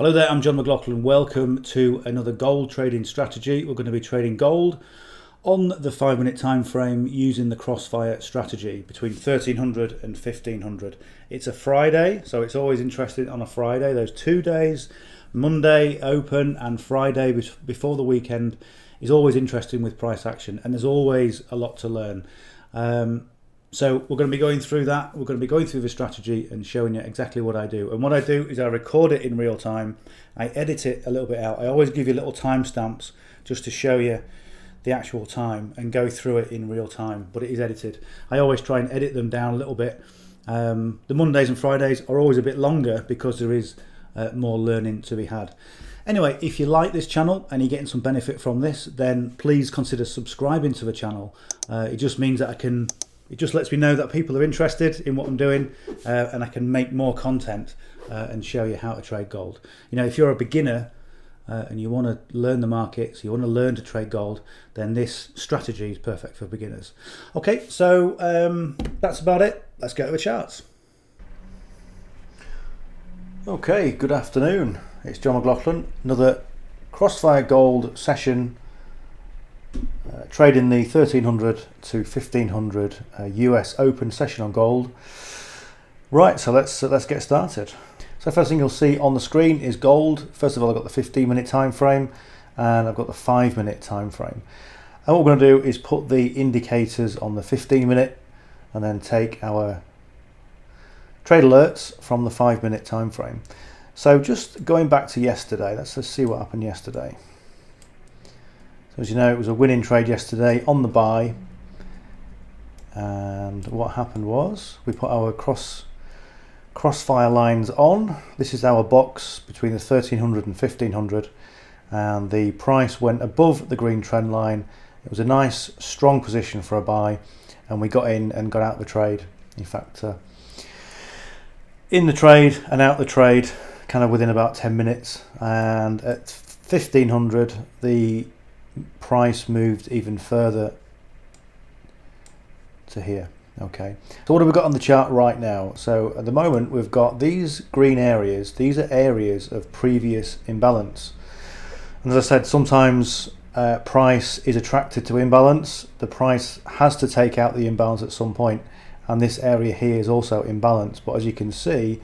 Hello there, I'm John McLaughlin. Welcome to another gold trading strategy. We're going to be trading gold on the 5-minute time frame using the Crossfire strategy between 1300 and 1500. It's a Friday, so it's always interesting on a Friday. Those 2 days, Monday open and Friday before the weekend, is always interesting with price action, and there's always a lot to learn. So we're going to be going through that. We're going to be going through the strategy and showing you exactly what I do. And what I do is I record it in real time. I edit it a little bit out. I always give you little timestamps just to show you the actual time and go through it in real time, but it is edited. I always try and edit them down a little bit. The Mondays and Fridays are always a bit longer because there is more learning to be had. Anyway, if you like this channel and you're getting some benefit from this, then please consider subscribing to the channel. It just means that it just lets me know that people are interested in what I'm doing, and I can make more content and show you how to trade gold. You know, if you're a beginner and you want to learn the markets, you want to learn to trade gold, then this strategy is perfect for beginners. Okay, so that's about it. Let's go to the charts. Okay, good afternoon. It's John McLaughlin. Another Crossfire Gold session. Trading the 1300 to 1500 US Open session on gold. Right, so let's get started. So first thing you'll see on the screen is gold. First of all, I've got the 15-minute time frame and I've got the 5-minute time frame. And what we're going to do is put the indicators on the 15-minute and then take our trade alerts from the 5-minute time frame. So just going back to yesterday, let's just see what happened yesterday. So as you know, it was a winning trade yesterday on the buy, and what happened was we put our crossfire lines on. This is our box between the 1300 and 1500, and the price went above the green trend line. It was a nice strong position for a buy, and we got in and got out the trade. In fact, in the trade and out the trade kind of within about 10 minutes, and at 1500 the price moved even further to here. Okay, so what have we got on the chart right now? So at the moment we've got these green areas. These are areas of previous imbalance, and as I said, sometimes price is attracted to imbalance. The price has to take out the imbalance at some point, and this area here is also imbalance. But as you can see,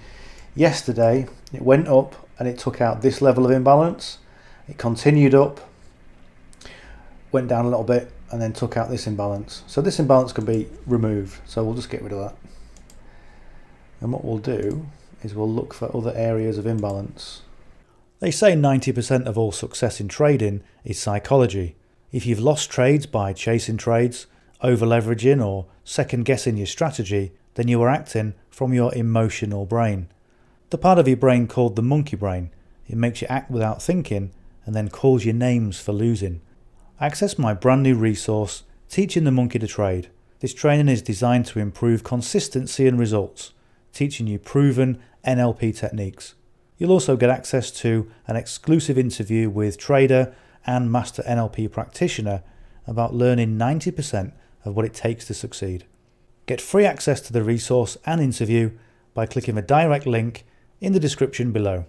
yesterday it went up and it took out this level of imbalance. It continued up, went down a little bit, and then took out this imbalance. So this imbalance can be removed, so we'll just get rid of that. And what we'll do is we'll look for other areas of imbalance. They say 90% of all success in trading is psychology. If you've lost trades by chasing trades, over leveraging, or second guessing your strategy, then you are acting from your emotional brain. The part of your brain called the monkey brain. It makes you act without thinking and then calls you names for losing. Access my brand new resource, Teaching the Monkey to Trade. This training is designed to improve consistency and results, teaching you proven NLP techniques. You'll also get access to an exclusive interview with trader and master NLP practitioner about learning 90% of what it takes to succeed. Get free access to the resource and interview by clicking the direct link in the description below.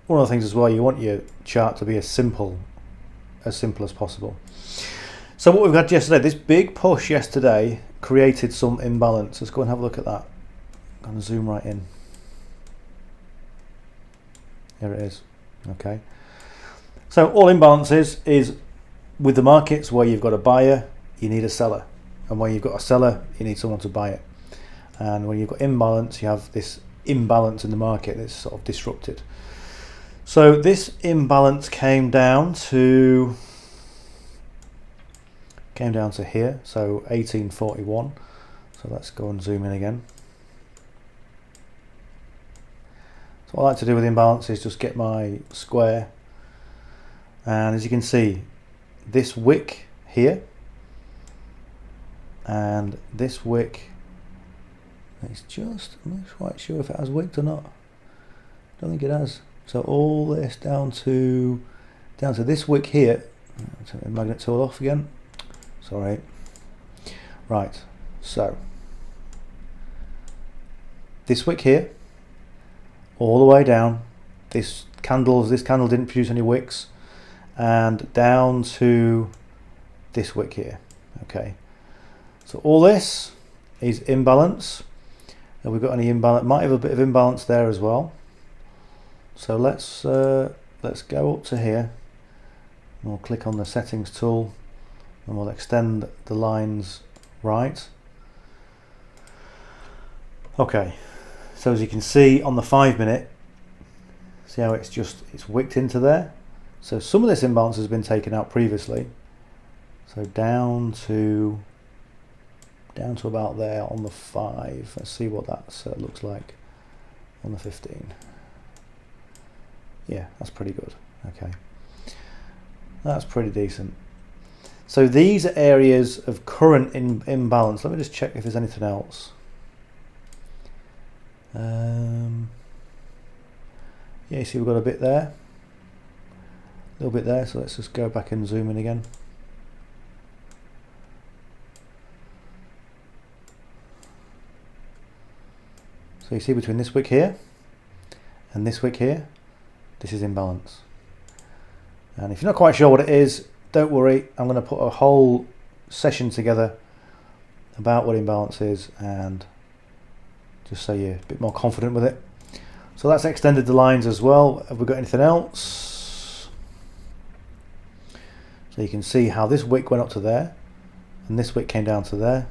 One of the things as well, you want your chart to be as simple as possible. So what we've had yesterday, this big push yesterday created some imbalance. Let's go and have a look at that. I'm going to zoom right in. Here it is. Okay. So all imbalances is with the markets where you've got a buyer, you need a seller. And where you've got a seller, you need someone to buy it. And when you've got imbalance, you have this imbalance in the market that's sort of disrupted. So this imbalance came down to here, so 1841. So let's go and zoom in again. So what I like to do with imbalance is just get my square, and as you can see, this wick here and this wick, it's just, I'm not quite sure if it has wicked or not. Don't think it has. So all this down to this wick here. Turn the magnet tool off again. Sorry. Right. So this wick here all the way down. This candle didn't produce any wicks, and down to this wick here. Okay, so all this is imbalance. And we've got any imbalance, might have a bit of imbalance there as well. So let's go up to here. We'll click on the settings tool and we'll extend the lines right. Okay, so as you can see on the 5 minute, see how it's wicked into there. So some of this imbalance has been taken out previously. So down to about there on the 5. Let's see what that looks like on the 15. Yeah, that's pretty good. Okay, that's pretty decent. So these are areas of current imbalance. Let me just check if there's anything else. Yeah, you see we've got a bit there, a little bit there. So let's just go back and zoom in again. So you see between this wick here and this wick here, this is imbalance. And if you're not quite sure what it is, don't worry, I'm going to put a whole session together about what imbalance is, and just so you're a bit more confident with it. So that's extended the lines as well. Have we got anything else? So you can see how this wick went up to there and this wick came down to there.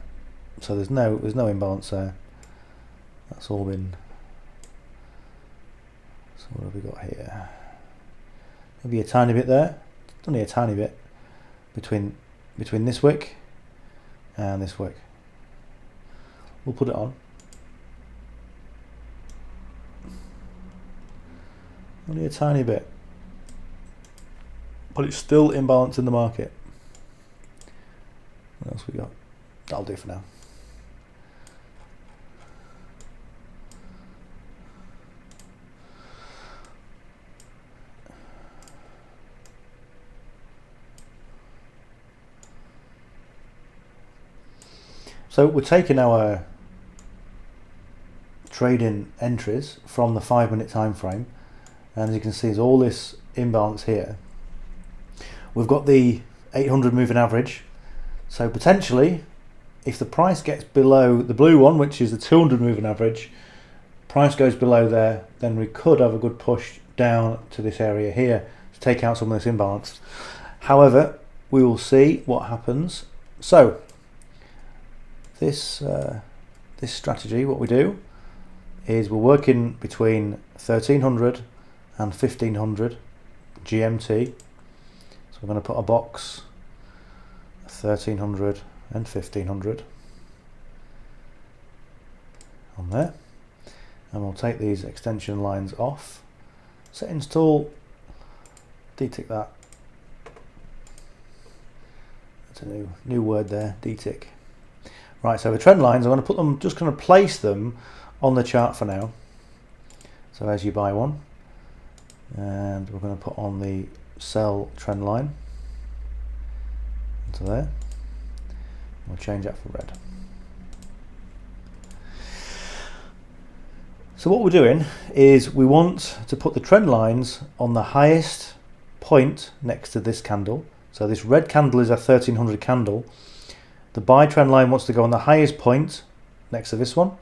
So there's no imbalance there. That's all been. So what have we got here? Maybe a tiny bit there. Only a tiny bit between this wick and this wick. We'll put it on. Only a tiny bit, but it's still imbalanced in the market. What else we got? That'll do for now. So we're taking our trading entries from the 5 minute time frame, and as you can see, there's all this imbalance here. We've got the 800 moving average, so potentially if the price gets below the blue one, which is the 200 moving average, price goes below there, then we could have a good push down to this area here to take out some of this imbalance. However, we will see what happens. So this strategy, what we do is we're working between 1300 and 1500 GMT. So we're going to put a box 1300 and 1500 on there, and we'll take these extension lines off. Settings tool, detick that. That's a new word there, detick. Right, so the trend lines, I'm going to put them, just going to place them on the chart for now. So as you buy one, and we're going to put on the sell trend line into there. We'll change that for red. So what we're doing is we want to put the trend lines on the highest point next to this candle. So this red candle is a 1300 candle. The buy trend line wants to go on the highest point next to this one,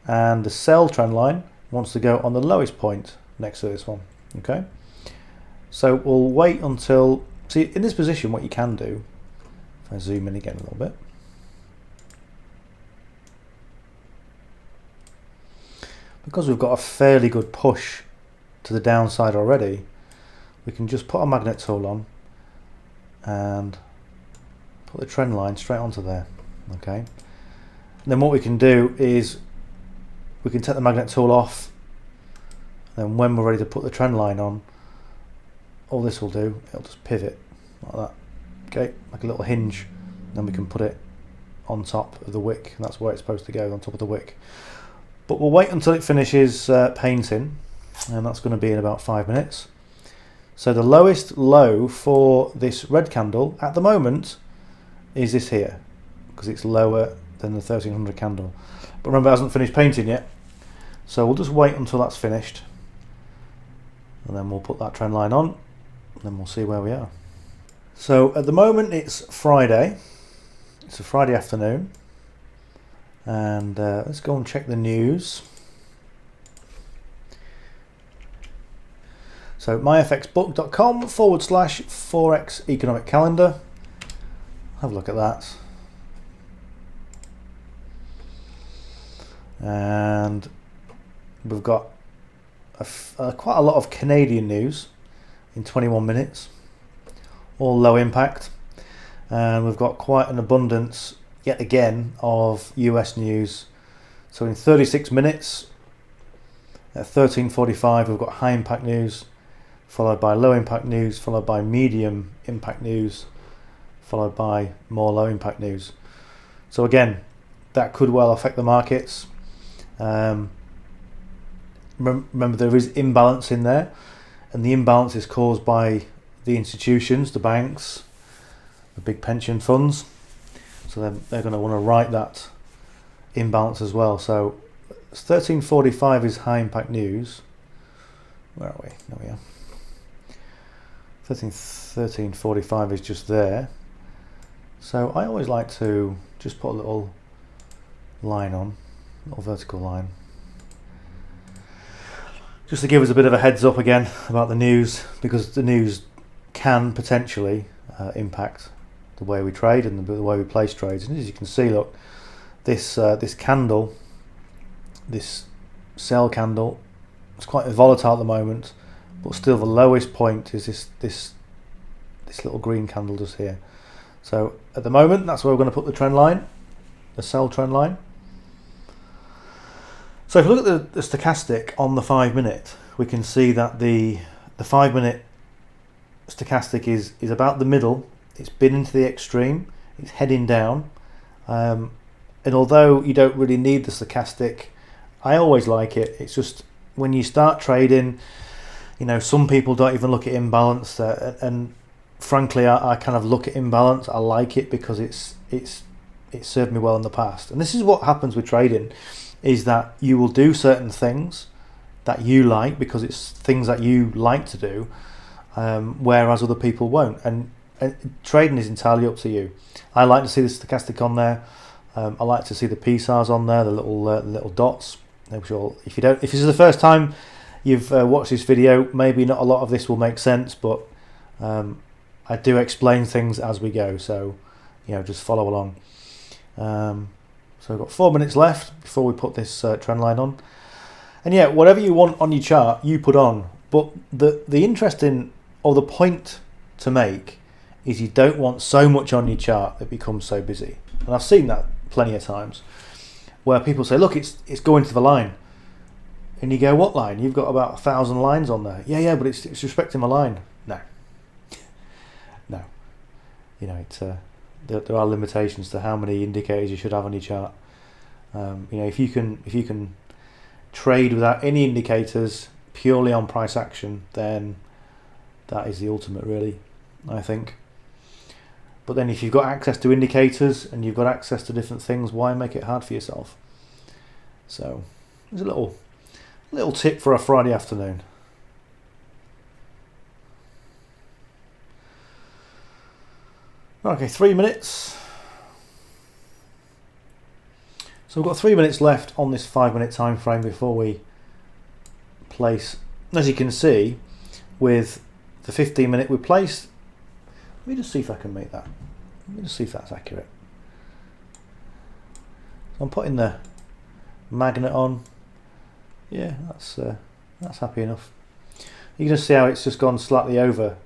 and the sell trend line wants to go on the lowest point next to this one. Okay, so we'll wait until, see in this position what you can do, if I zoom in again a little bit, because we've got a fairly good push to the downside already, we can just put a magnet tool on and put the trend line straight onto there. Okay, and then what we can do is we can take the magnet tool off, and then when we're ready to put the trend line on, all this will do, it'll just pivot like that. Okay, like a little hinge. Then we can put it on top of the wick, and that's where it's supposed to go, on top of the wick. But we'll wait until it finishes painting, and that's going to be in about 5 minutes. So the lowest low for this red candle at the moment is this here, because it's lower than the 1300 candle. But remember, it hasn't finished painting yet, so we'll just wait until that's finished, and then we'll put that trend line on, and then we'll see where we are. So at the moment it's Friday. It's a Friday afternoon, and let's go and check the news. So myfxbook.com/forex economic calendar. Have a look at that. And we've got quite a lot of Canadian news in 21 minutes, all low impact. And we've got quite an abundance, yet again, of US news. So in 36 minutes, at 13:45, we've got high impact news, followed by low impact news, followed by medium impact news, followed by more low impact news. So again, that could well affect the markets. Remember, there is imbalance in there, and the imbalance is caused by the institutions, the banks, the big pension funds. So they're going to want to write that imbalance as well. So 13:45 is high impact news. Where are we? There we are. 13:45 is just there. So I always like to just put a little line on, a little vertical line, just to give us a bit of a heads up again about the news, because the news can potentially impact the way we trade and the way we place trades. And as you can see, look, this candle, this sell candle, it's quite volatile at the moment, but still the lowest point is this little green candle just here. So at the moment, that's where we're going to put the trend line, the sell trend line. So if we look at the stochastic on the 5 minute, we can see that the 5 minute stochastic is about the middle. It's been into the extreme, it's heading down, and although you don't really need the stochastic, I always like it. It's just when you start trading, you know, some people don't even look at imbalance, and frankly I kind of look at imbalance. I like it because it's served me well in the past. And this is what happens with trading, is that you will do certain things that you like because it's things that you like to do, whereas other people won't. And trading is entirely up to you. I like to see the stochastic on there. I like to see the PSARs on there, the little dots. If this is the first time you've watched this video, maybe not a lot of this will make sense, but I do explain things as we go, so you know, just follow along. So we've got 4 minutes left before we put this trend line on. And yeah, whatever you want on your chart, you put on. But the interesting, or the point to make, is you don't want so much on your chart that becomes so busy. And I've seen that plenty of times, where people say, look, it's going to the line. And you go, what line? You've got about 1,000 lines on there. Yeah, but it's respecting my line. No. You know, there are limitations to how many indicators you should have on your chart. You know, if you can trade without any indicators, purely on price action, then that is the ultimate, really, I think. But then if you've got access to indicators and you've got access to different things, why make it hard for yourself? So there's a little tip for a Friday afternoon. Okay, 3 minutes. So we've got 3 minutes left on this 5 minute time frame before we place. As you can see, with the 15 minute we placed. Let me just see if I can make that. Let me just see if that's accurate. So I'm putting the magnet on. Yeah, that's happy enough. You can just see how it's just gone slightly over.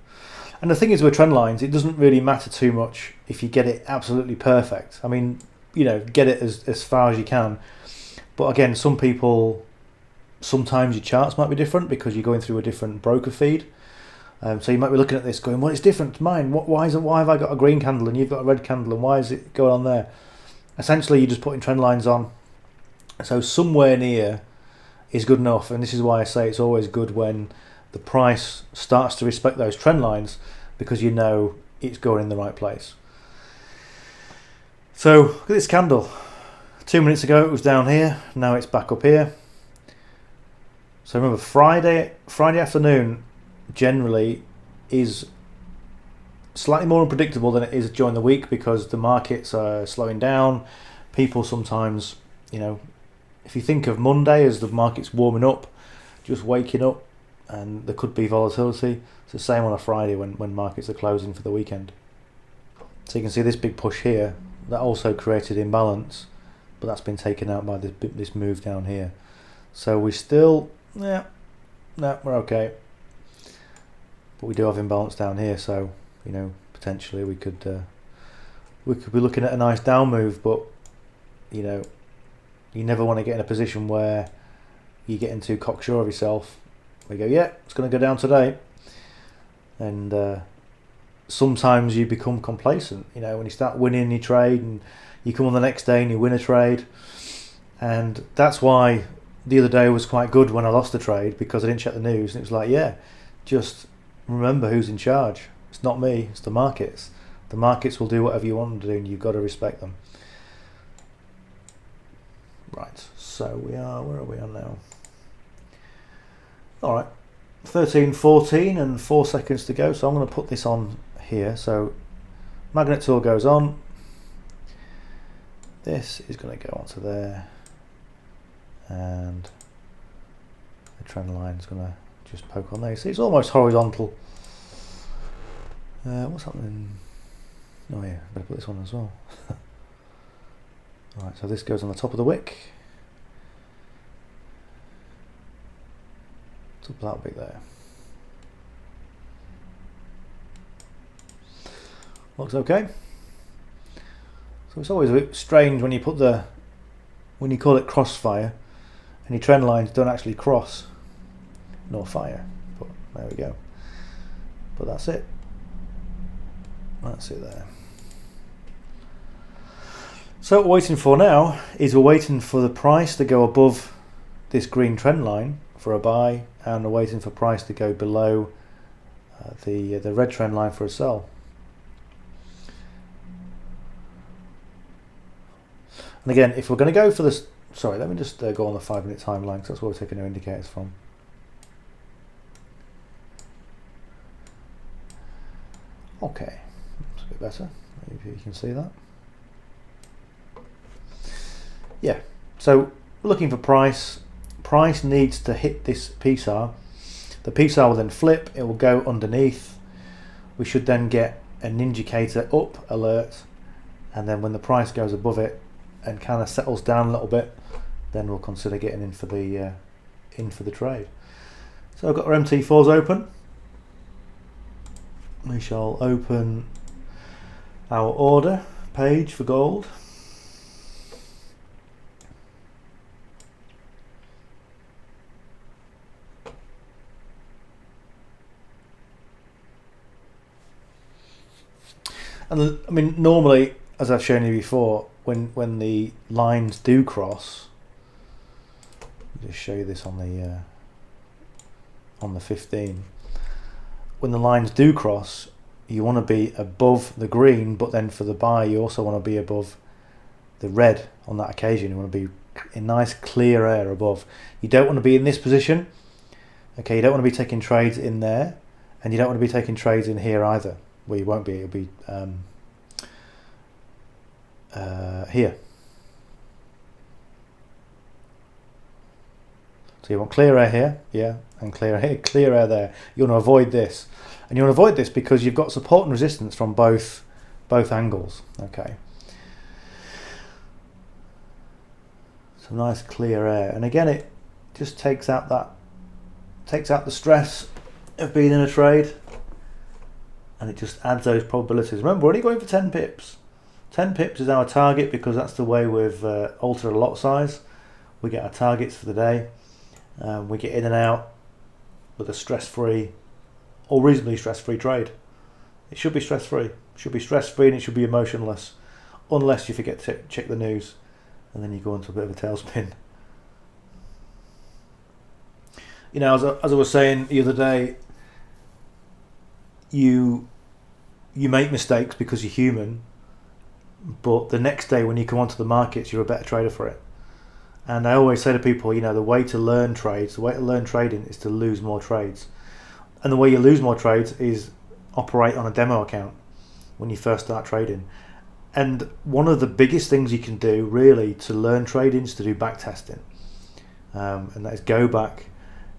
And the thing is with trend lines, it doesn't really matter too much if you get it absolutely perfect. I mean, you know, get it as far as you can. But again, some people, sometimes your charts might be different because you're going through a different broker feed. So you might be looking at this going, well, it's different to mine. Why have I got a green candle and you've got a red candle, and why is it going on there? Essentially, you're just putting trend lines on. So somewhere near is good enough. And this is why I say it's always good when the price starts to respect those trend lines, because you know it's going in the right place. So look at this candle. 2 minutes ago it was down here, now it's back up here. So remember, Friday afternoon generally is slightly more unpredictable than it is during the week because the markets are slowing down. People sometimes, if you think of Monday as the market's warming up, just waking up, and there could be volatility. It's the same on a Friday when markets are closing for the weekend. So you can see this big push here, that also created imbalance, but that's been taken out by this move down here. So we still, we're okay. But we do have imbalance down here, so potentially we could be looking at a nice down move, but you never want to get in a position where you're getting too cocksure of yourself. We go, it's going to go down today, and sometimes you become complacent. When you start winning your trade, and you come on the next day and you win a trade, and that's why the other day was quite good when I lost the trade, because I didn't check the news, and it was like, just remember who's in charge. It's not me, it's the markets. The markets will do whatever you want them to do, and you've got to respect them. Right, so where are we on now? Alright, 13:14 and 4 seconds to go, so I'm going to put this on here. So magnet tool goes on. This is going to go onto there, and the trend line is going to just poke on there. See, it's almost horizontal. What's happening? Oh yeah, better put this on as well. Right, so this goes on the top of the wick. Top of that bit there. Looks okay. So it's always a bit strange when you call it crossfire, and your trend lines don't actually cross nor fire. But there we go. But that's it. That's it there. So what we're waiting for now is we're waiting for the price to go above this green trend line for a buy, and we're waiting for price to go below the red trend line for a sell. And again, if we're going to go for this, sorry, let me just go on the 5-minute timeline, because that's where we're taking our indicators from. Okay, that's a bit better. Maybe you can see that. Yeah, so we're looking for price. Price needs to hit this PSAR. The PSAR will then flip, it will go underneath. We should then get an indicator up alert, and then when the price goes above it and kind of settles down a little bit, then we'll consider getting in for the trade. So I've got our MT4s open. We shall open our order page for gold. And I mean, normally, as I've shown you before, when the lines do cross, I'll just show you this on the 15. When the lines do cross, you want to be above the green, but then for the buy, you also want to be above the red on that occasion. You want to be in nice clear air above. You don't want to be in this position. Okay, you don't want to be taking trades in there, and you don't want to be taking trades in here either. Well, you won't be. It'll be here. So you want clear air here, yeah, and clear air there. You want to avoid this, and you want to avoid this because you've got support and resistance from both angles. Okay. So nice clear air, and again, it just takes out the stress of being in a trade. And it just adds those probabilities. Remember, we're only going for 10 pips. 10 pips is our target because that's the way we've altered a lot size. We get our targets for the day. We get in and out with a stress-free or reasonably stress-free trade. It should be stress-free. It should be stress-free, and it should be emotionless, unless you forget to check the news, and then you go into a bit of a tailspin. As I was saying the other day, you make mistakes because you're human, but the next day when you come onto the markets, you're a better trader for it. And I always say to people, you know, the way to learn trading is to lose more trades. And the way you lose more trades is operate on a demo account when you first start trading. And one of the biggest things you can do really to learn trading is to do back testing. And that is go back,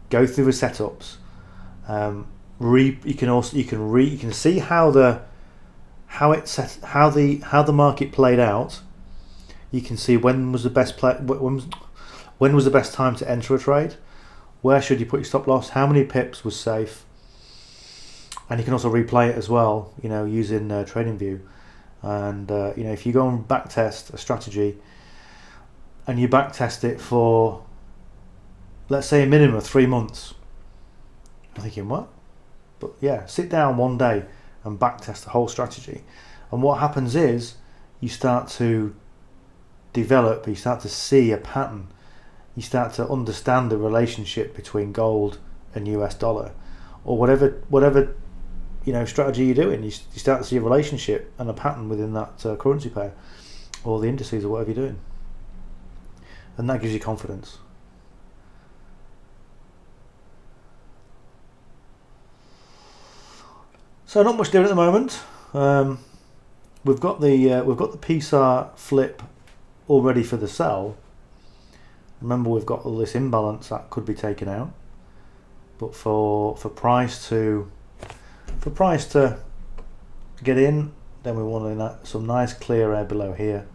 go through the setups. You can see how the market played out. You can see when was the best time to enter a trade, where should you put your stop loss, how many pips was safe, and you can also replay it as well, you know, using TradingView. And you know, if you go and back test a strategy and you back test it for, let's say, a minimum of 3 months, I'm thinking, what? But yeah, sit down one day and back test the whole strategy, and what happens is you start to develop, you start to see a pattern, you start to understand the relationship between gold and US dollar, or whatever you know strategy you're doing. You start to see a relationship and a pattern within that currency pair or the indices or whatever you're doing, and that gives you confidence. So not much doing at the moment. We've got the PSAR flip all ready for the sell. Remember, we've got all this imbalance that could be taken out, but for price to get in, then we want some nice clear air below here,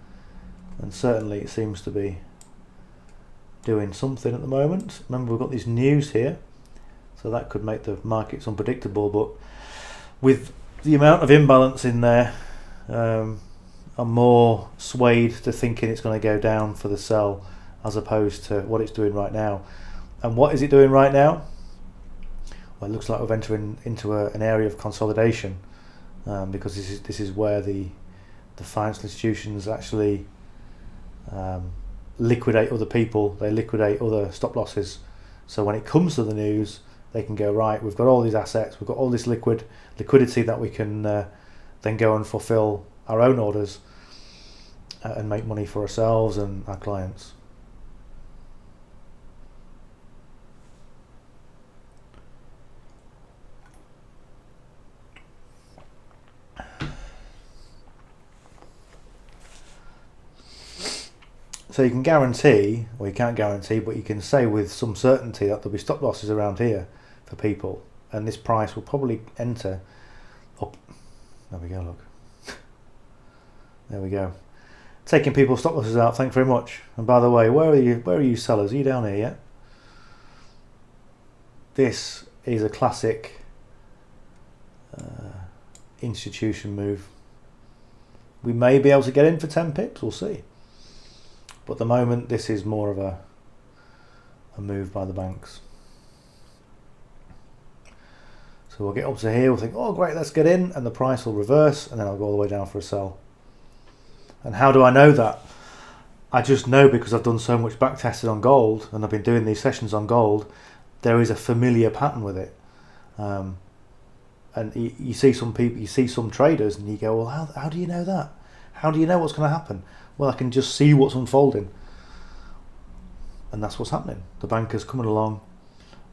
and certainly it seems to be doing something at the moment. Remember, we've got these news here, so that could make the markets unpredictable, but with the amount of imbalance in there, I'm more swayed to thinking it's going to go down for the sell as opposed to what it's doing right now. And what is it doing right now? Well, it looks like we're entering into an area of consolidation, because this is where the financial institutions actually liquidate other people, they liquidate other stop losses. So when it comes to the news, they can go, right, we've got all these assets, we've got all this liquidity that we can then go and fulfill our own orders and make money for ourselves and our clients. So you can guarantee, or you can't guarantee, but you can say with some certainty that there'll be stop losses around here for people, and this price will probably enter up. There we go, look. There we go. Taking people's stop losses out, thank you very much. And by the way, where are you sellers? Are you down here yet? This is a classic institution move. We may be able to get in for 10 pips, we'll see. But at the moment, this is more of a move by the banks. So we'll get up to here, we'll think, oh great, let's get in, and the price will reverse, and then I'll go all the way down for a sell. And how do I know that? I just know because I've done so much back testing on gold, and I've been doing these sessions on gold. There is a familiar pattern with it. And you see some people, you see some traders, and you go, well, how do you know that? How do you know what's going to happen? Well, I can just see what's unfolding. And that's what's happening. The banker's coming along.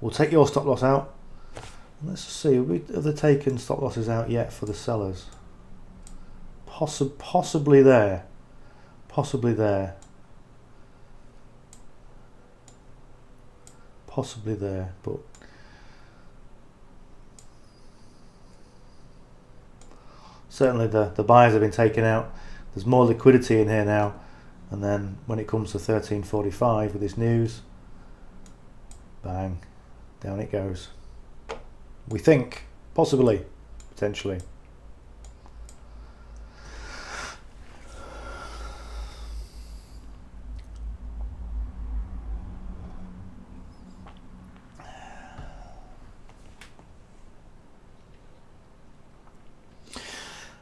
We'll take your stop loss out. Let's see, have they taken stop losses out yet for the sellers? Possibly there. Possibly there. Possibly there, but certainly the buyers have been taken out. There's more liquidity in here now, and then when it comes to 13.45 with this news, bang, down it goes. We think, possibly, potentially.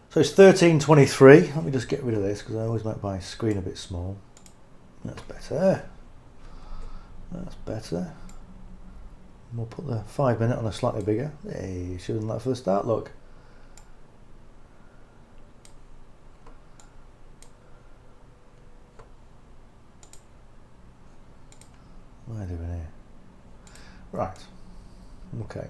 So it's 13.23. Let me just get rid of this because I always make my screen a bit small. That's better. That's better. We'll put the 5 minute on a slightly bigger. Hey, should have done that for the start, look. Right. Okay.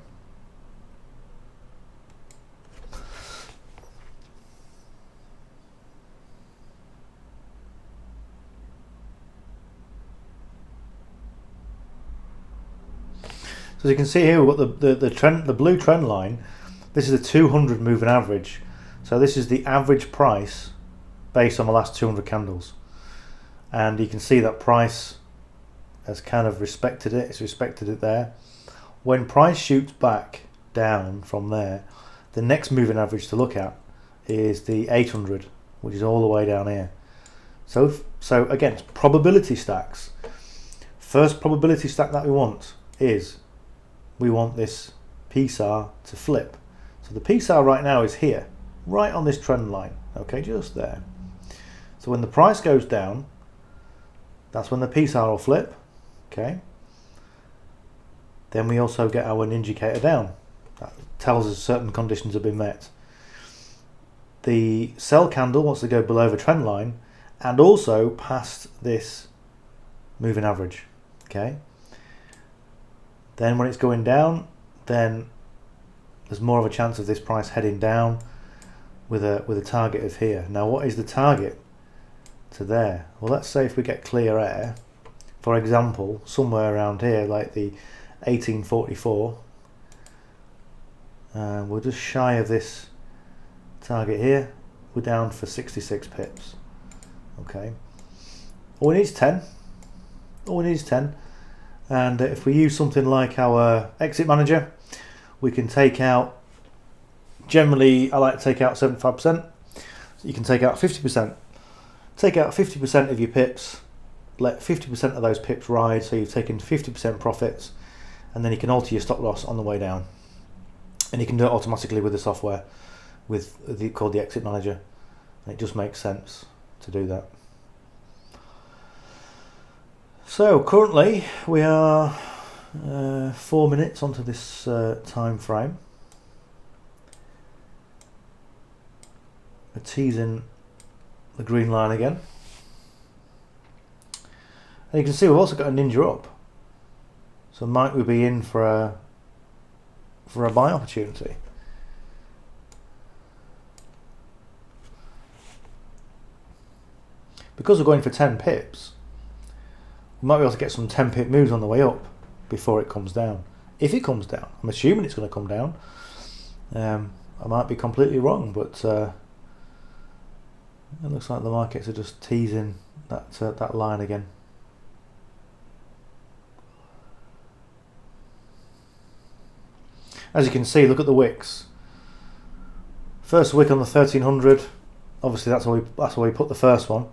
So as you can see here, we've got the blue trend line. This is a 200 moving average. So this is the average price based on the last 200 candles. And you can see that price has kind of respected it. It's respected it there. When price shoots back down from there, the next moving average to look at is the 800, which is all the way down here. So again, it's probability stacks. First probability stack that we want is we want this PSAR to flip. So the PSAR right now is here, right on this trend line, okay, just there. So when the price goes down, that's when the PSAR will flip, okay. Then we also get our indicator down. That tells us certain conditions have been met. The sell candle wants to go below the trend line and also past this moving average, okay. Then when it's going down, then there's more of a chance of this price heading down with a target of here. Now what is the target to there? Well, let's say if we get clear air, for example, somewhere around here, like the 1844, we're just shy of this target here. We're down for 66 pips. Okay, all we need is 10. All we need is 10. And if we use something like our exit manager, we can take out, generally I like to take out 75%. So you can take out 50%. Take out 50% of your pips, let 50% of those pips ride, so you've taken 50% profits, and then you can alter your stop loss on the way down. And you can do it automatically with the software called the exit manager. And it just makes sense to do that. So currently we are 4 minutes onto this time frame. We're teasing the green line again. And you can see we've also got a ninja up. So might we be in for a buy opportunity? Because we're going for 10 pips, we might be able to get some 10 pip moves on the way up before it comes down. If it comes down, I'm assuming it's going to come down. I might be completely wrong, but it looks like the markets are just teasing that line again. As you can see, look at the wicks. First wick on the 1300. Obviously, that's where we put the first one.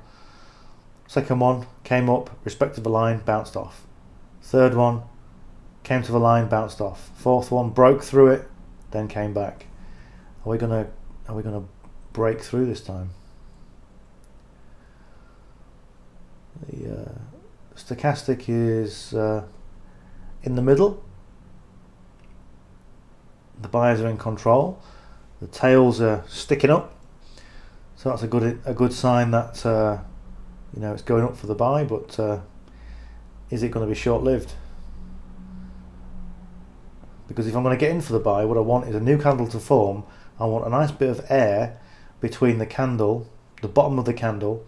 Second one came up, respected the line, bounced off. Third one came to the line, bounced off. Fourth one broke through it, then came back. Are we gonna break through this time? The stochastic is in the middle. The buyers are in control. The tails are sticking up, so that's a good sign that it's going up for the buy. But is it going to be short-lived? Because if I'm going to get in for the buy, what I want is a new candle to form. I want a nice bit of air between the candle, the bottom of the candle,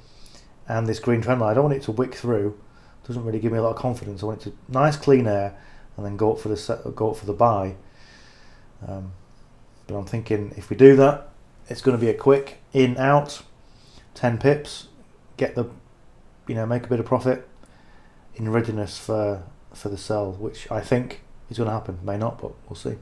and this green trend line. I don't want it to wick through. It doesn't really give me a lot of confidence. I want it to nice clean air and then go up for the buy. But I'm thinking if we do that, it's going to be a quick in out, 10 pips, get make a bit of profit in readiness for the sell, which I think is going to happen. May not, but we'll see.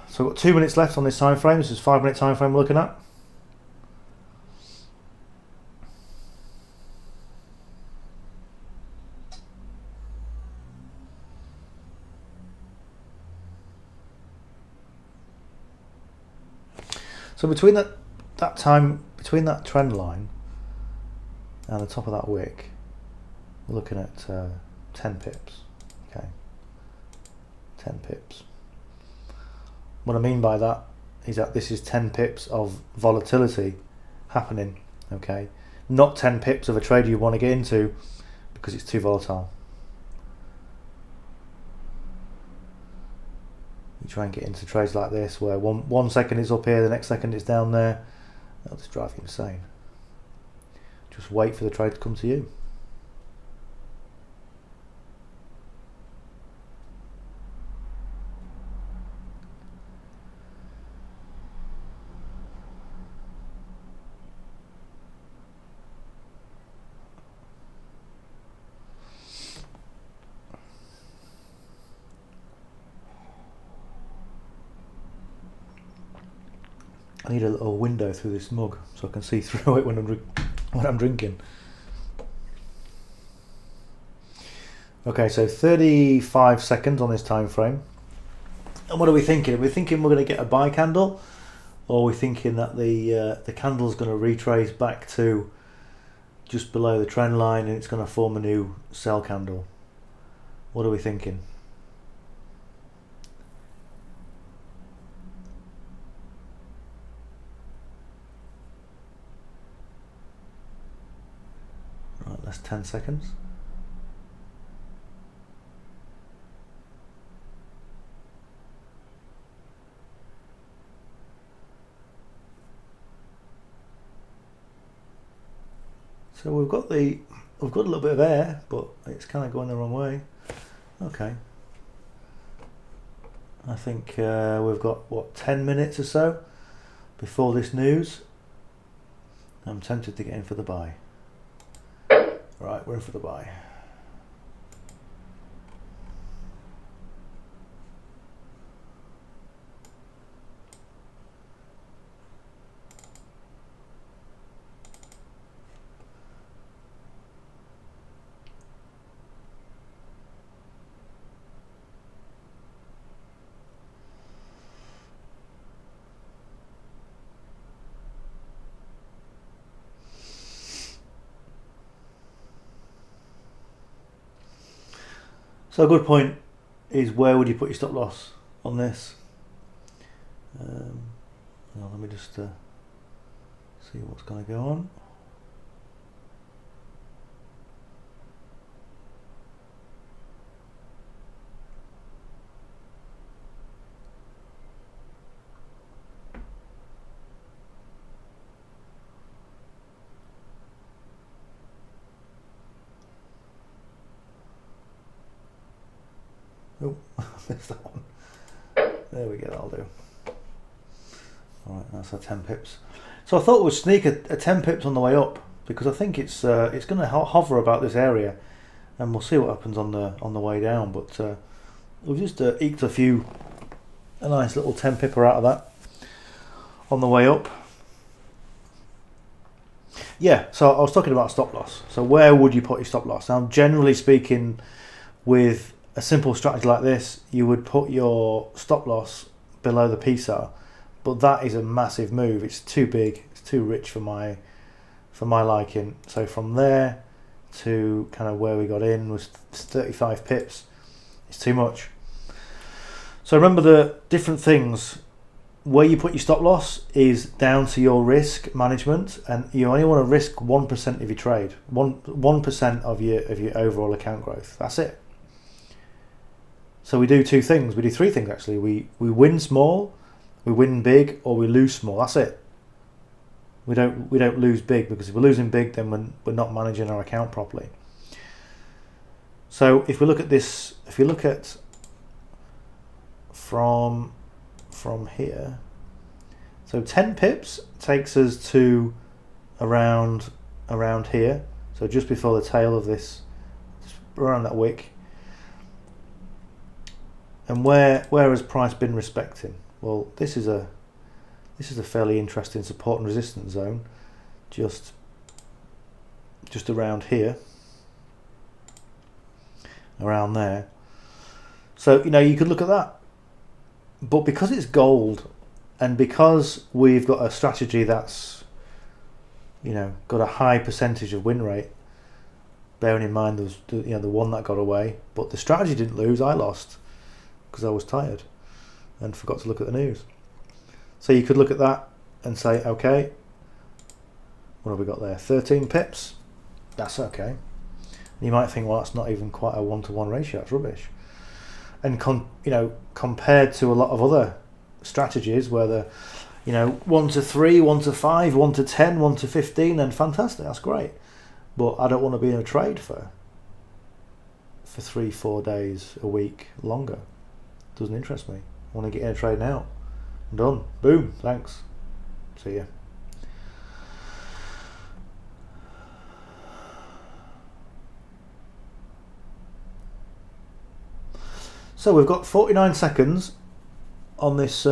So I've got 2 minutes left on this time frame. This is 5 minute time frame we're looking at. So between that trend line and the top of that wick, we're looking at 10 pips. Okay, 10 pips. What I mean by that is that this is 10 pips of volatility happening. Okay, not 10 pips of a trade you want to get into because it's too volatile. You try and get into trades like this where one second it's up here, the next second it's down there. That'll just drive you insane. Just wait for the trade to come to you. I need a little window through this mug so I can see through it when I'm drinking. Okay, so 35 seconds on this time frame. And what are we thinking? Are we thinking we're going to get a buy candle, or are we thinking that the candle's going to retrace back to just below the trend line and it's going to form a new sell candle? What are we thinking? Right, that's 10 seconds. So we've got a little bit of air, but it's kind of going the wrong way. Okay. I think we've got, what, 10 minutes or so before this news. I'm tempted to get in for the buy. Right, we're in for the buy. So a good point is, where would you put your stop loss on this? Let me just see what's going to go on. Oh, I missed that one. There we go, that'll do. Alright, that's our 10 pips. So I thought we'd sneak a 10 pips on the way up, because I think it's going to hover about this area, and we'll see what happens on the way down. But we've just eked a nice little 10 pipper out of that on the way up. Yeah, so I was talking about stop loss. So where would you put your stop loss? Now, generally speaking, with a simple strategy like this, you would put your stop loss below the PSAR, but that is a massive move. It's too big, it's too rich for my liking. So from there to kind of where we got in was 35 pips. It's too much. So remember, the different things where you put your stop loss is down to your risk management, and you only want to risk 1% of your trade, 1% of your overall account growth. That's it. So we do two things. We do three things actually. We win small, we win big, or we lose small. That's it. We don't lose big, because if we're losing big, then we're not managing our account properly. So if we look at this, if you look at from here, so 10 pips takes us to around here. So just before the tail of this, just around that wick. And where has price been respecting? Well, this is a fairly interesting support and resistance zone, just around here, around there. So you could look at that, but because it's gold, and because we've got a strategy that's got a high percentage of win rate, bearing in mind there was the one that got away, but the strategy didn't lose. I lost, because I was tired and forgot to look at the news. So you could look at that and say, okay, What have we got there? 13 pips. That's okay. You might think, well, that's not even quite a 1-to-1 ratio. That's rubbish. And compared to a lot of other strategies where the 1-to-3, 1-to-5, 1-to-10, 1-to-15, then fantastic. That's great. But I don't want to be in a trade for 3-4 days a week longer. Doesn't interest me. I want to get in a trade now. I'm done. Boom. Thanks. See ya. So we've got 49 seconds on this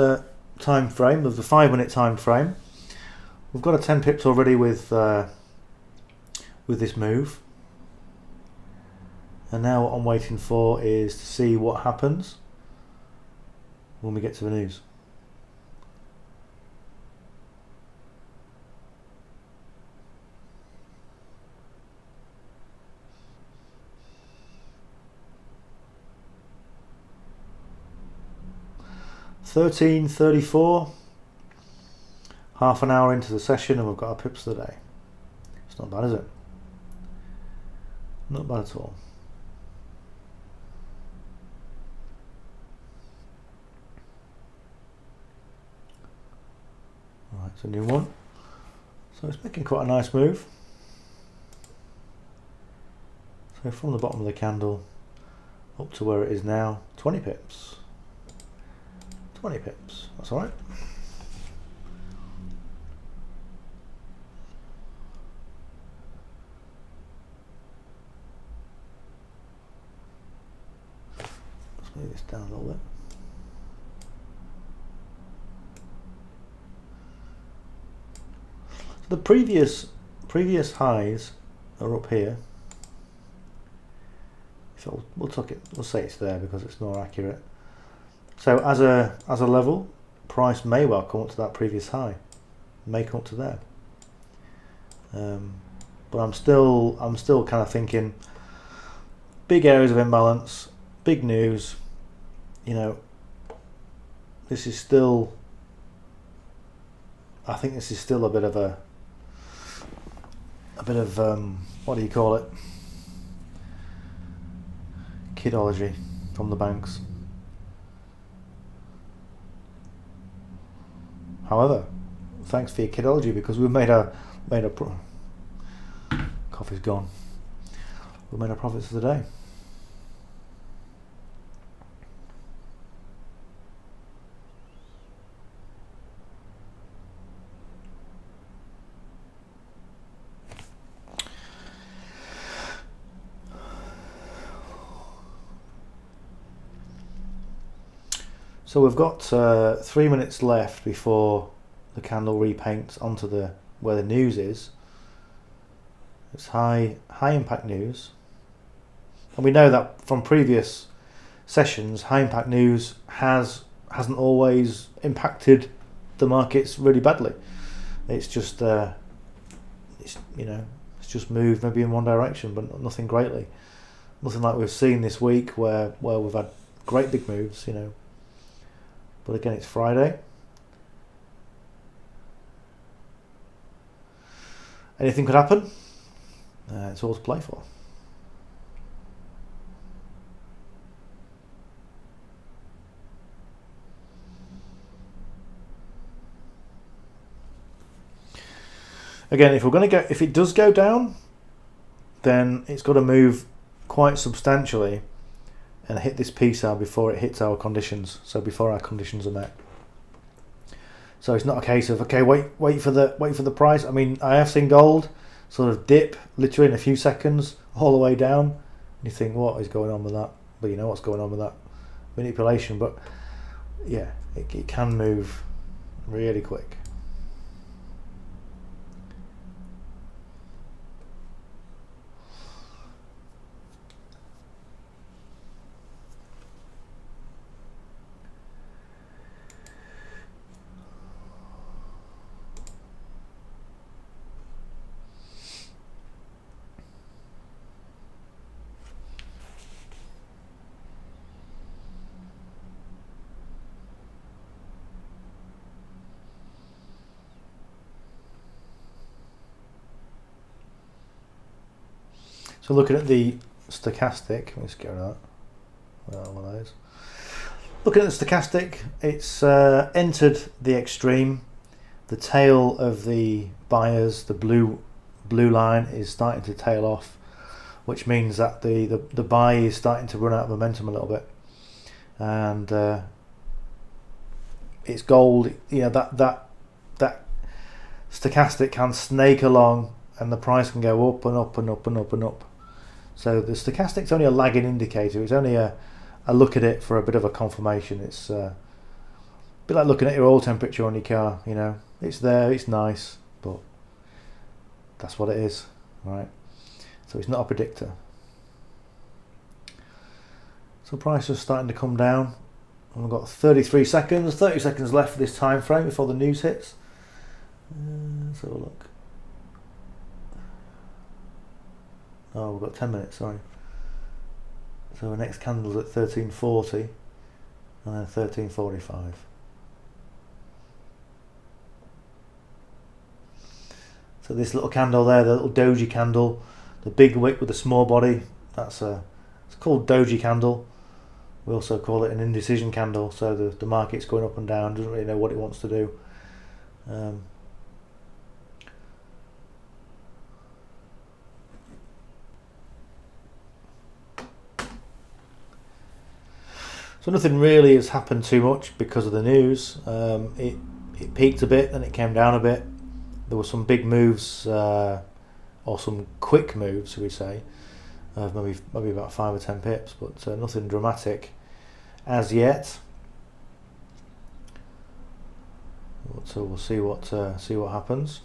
time frame of the 5-minute time frame. We've got a 10 pips already with this move. And now what I'm waiting for is to see what happens when we get to the news. $13.34, half an hour into the session, and we've got our pips of the day. It's not bad, is it? Not bad at all. Right, it's a new one. So it's making quite a nice move. So from the bottom of the candle up to where it is now, 20 pips. 20 pips, that's all right. Let's move this down a little bit. So the previous highs are up here. So we'll say it's there because it's more accurate. So as a level, price may well come up to that previous high, may come up to there. But I'm still kind of thinking big areas of imbalance, big news. This is still. I think this is still a bit of what do you call it? Kidology from the banks. However, thanks for your kidology, because we've made a coffee's gone. We've made our profits for the day. So we've got 3 minutes left before the candle repaints onto where the news is. It's high impact news, and we know that from previous sessions, high impact news hasn't always impacted the markets really badly. It's just it's just moved maybe in one direction, but nothing greatly. Nothing like we've seen this week where we've had great big moves, But again, it's Friday. Anything could happen. It's all to play for. Again, if it does go down, then it's got to move quite substantially and hit this PSAR before it hits our conditions. So before our conditions are met. So it's not a case of wait for the price. I mean, I have seen gold sort of dip literally in a few seconds all the way down. And you think, what is going on with that? But you know what's going on with that manipulation. But yeah, it can move really quick. So looking at the stochastic, let me just get rid of that. One of those. Looking at the stochastic, it's entered the extreme. The tail of the buyers, the blue line, is starting to tail off, which means that the buy is starting to run out of momentum a little bit, and it's gold. That stochastic can snake along, and the price can go up and up and up and up and up. So the stochastic's only a lagging indicator. It's only a look at it for a bit of a confirmation. It's a bit like looking at your oil temperature on your car. It's there, it's nice, but that's what it is, right? So it's not a predictor. So price is starting to come down. And we've got 30 seconds left for this time frame before the news hits. Let's have a look. Oh, we've got 10 minutes, sorry. So the next candle's at 13.40 and then 13.45. So this little candle there, the little doji candle, the big wick with the small body, it's called doji candle. We also call it an indecision candle. So the market's going up and down, doesn't really know what it wants to do. So nothing really has happened too much because of the news. It peaked a bit, then it came down a bit. There were some big moves, or some quick moves, should we say, maybe about 5 or 10 pips, but nothing dramatic as yet. So we'll see what happens,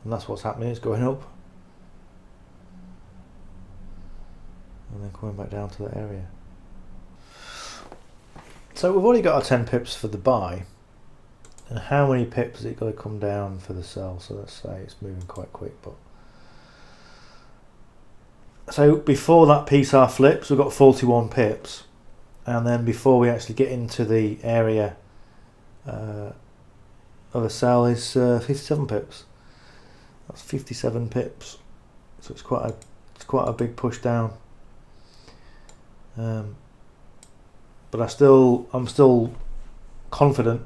and that's what's happening. It's going up and then coming back down to that area. So we've already got our 10 pips for the buy. And how many pips is it got to come down for the sell? So let's say it's moving quite quick. But so before that PSAR flips, we've got 41 pips. And then before we actually get into the area of a sell is 57 pips. That's 57 pips. So it's quite a big push down. But I'm still confident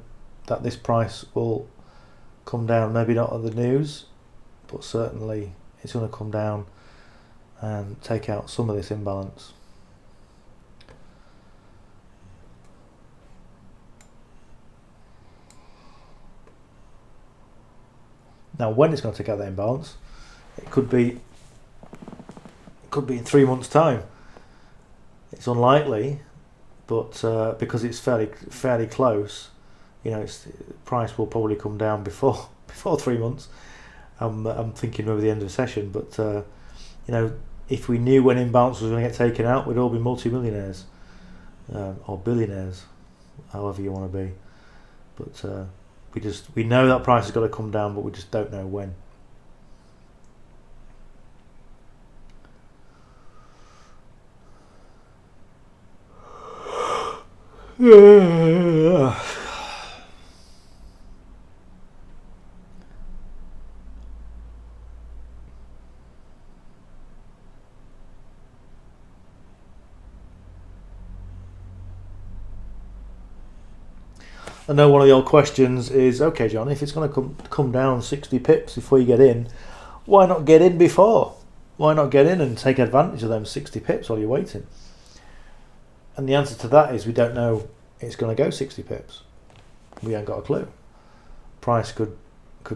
that this price will come down. Maybe not at the news, but certainly it's going to come down and take out some of this imbalance. Now, when it's going to take out that imbalance, it could be in 3 months' time. It's unlikely, but because it's fairly close, its price will probably come down before 3 months. I'm thinking over the end of the session, but if we knew when imbalance was going to get taken out, we'd all be multi-millionaires or billionaires, however you want to be. But we know that price has got to come down, but we just don't know when. I know one of the old questions is, okay, John, if it's going to come down 60 pips before you get in, why not get in before? Why not get in and take advantage of them 60 pips while you're waiting? And the answer to that is we don't know it's going to go 60 pips. We ain't got a clue. Price could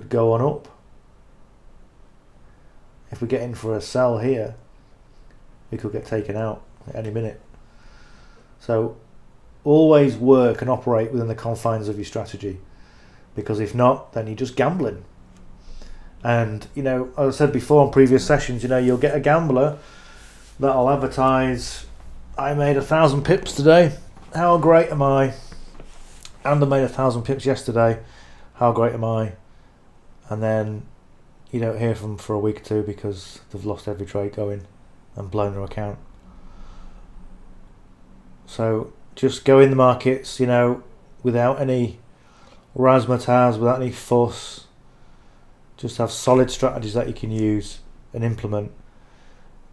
go on up. If we get in for a sell here, we could get taken out at any minute. So always work and operate within the confines of your strategy, because if not, then you're just gambling. And as I said before in previous sessions, you'll get a gambler that'll advertise, I made 1,000 pips today, how great am I? And I made 1,000 pips yesterday, how great am I? And then you don't hear from them for a week or two because they've lost every trade going and blown their account. So just go in the markets, without any razzmatazz, without any fuss. Just have solid strategies that you can use and implement,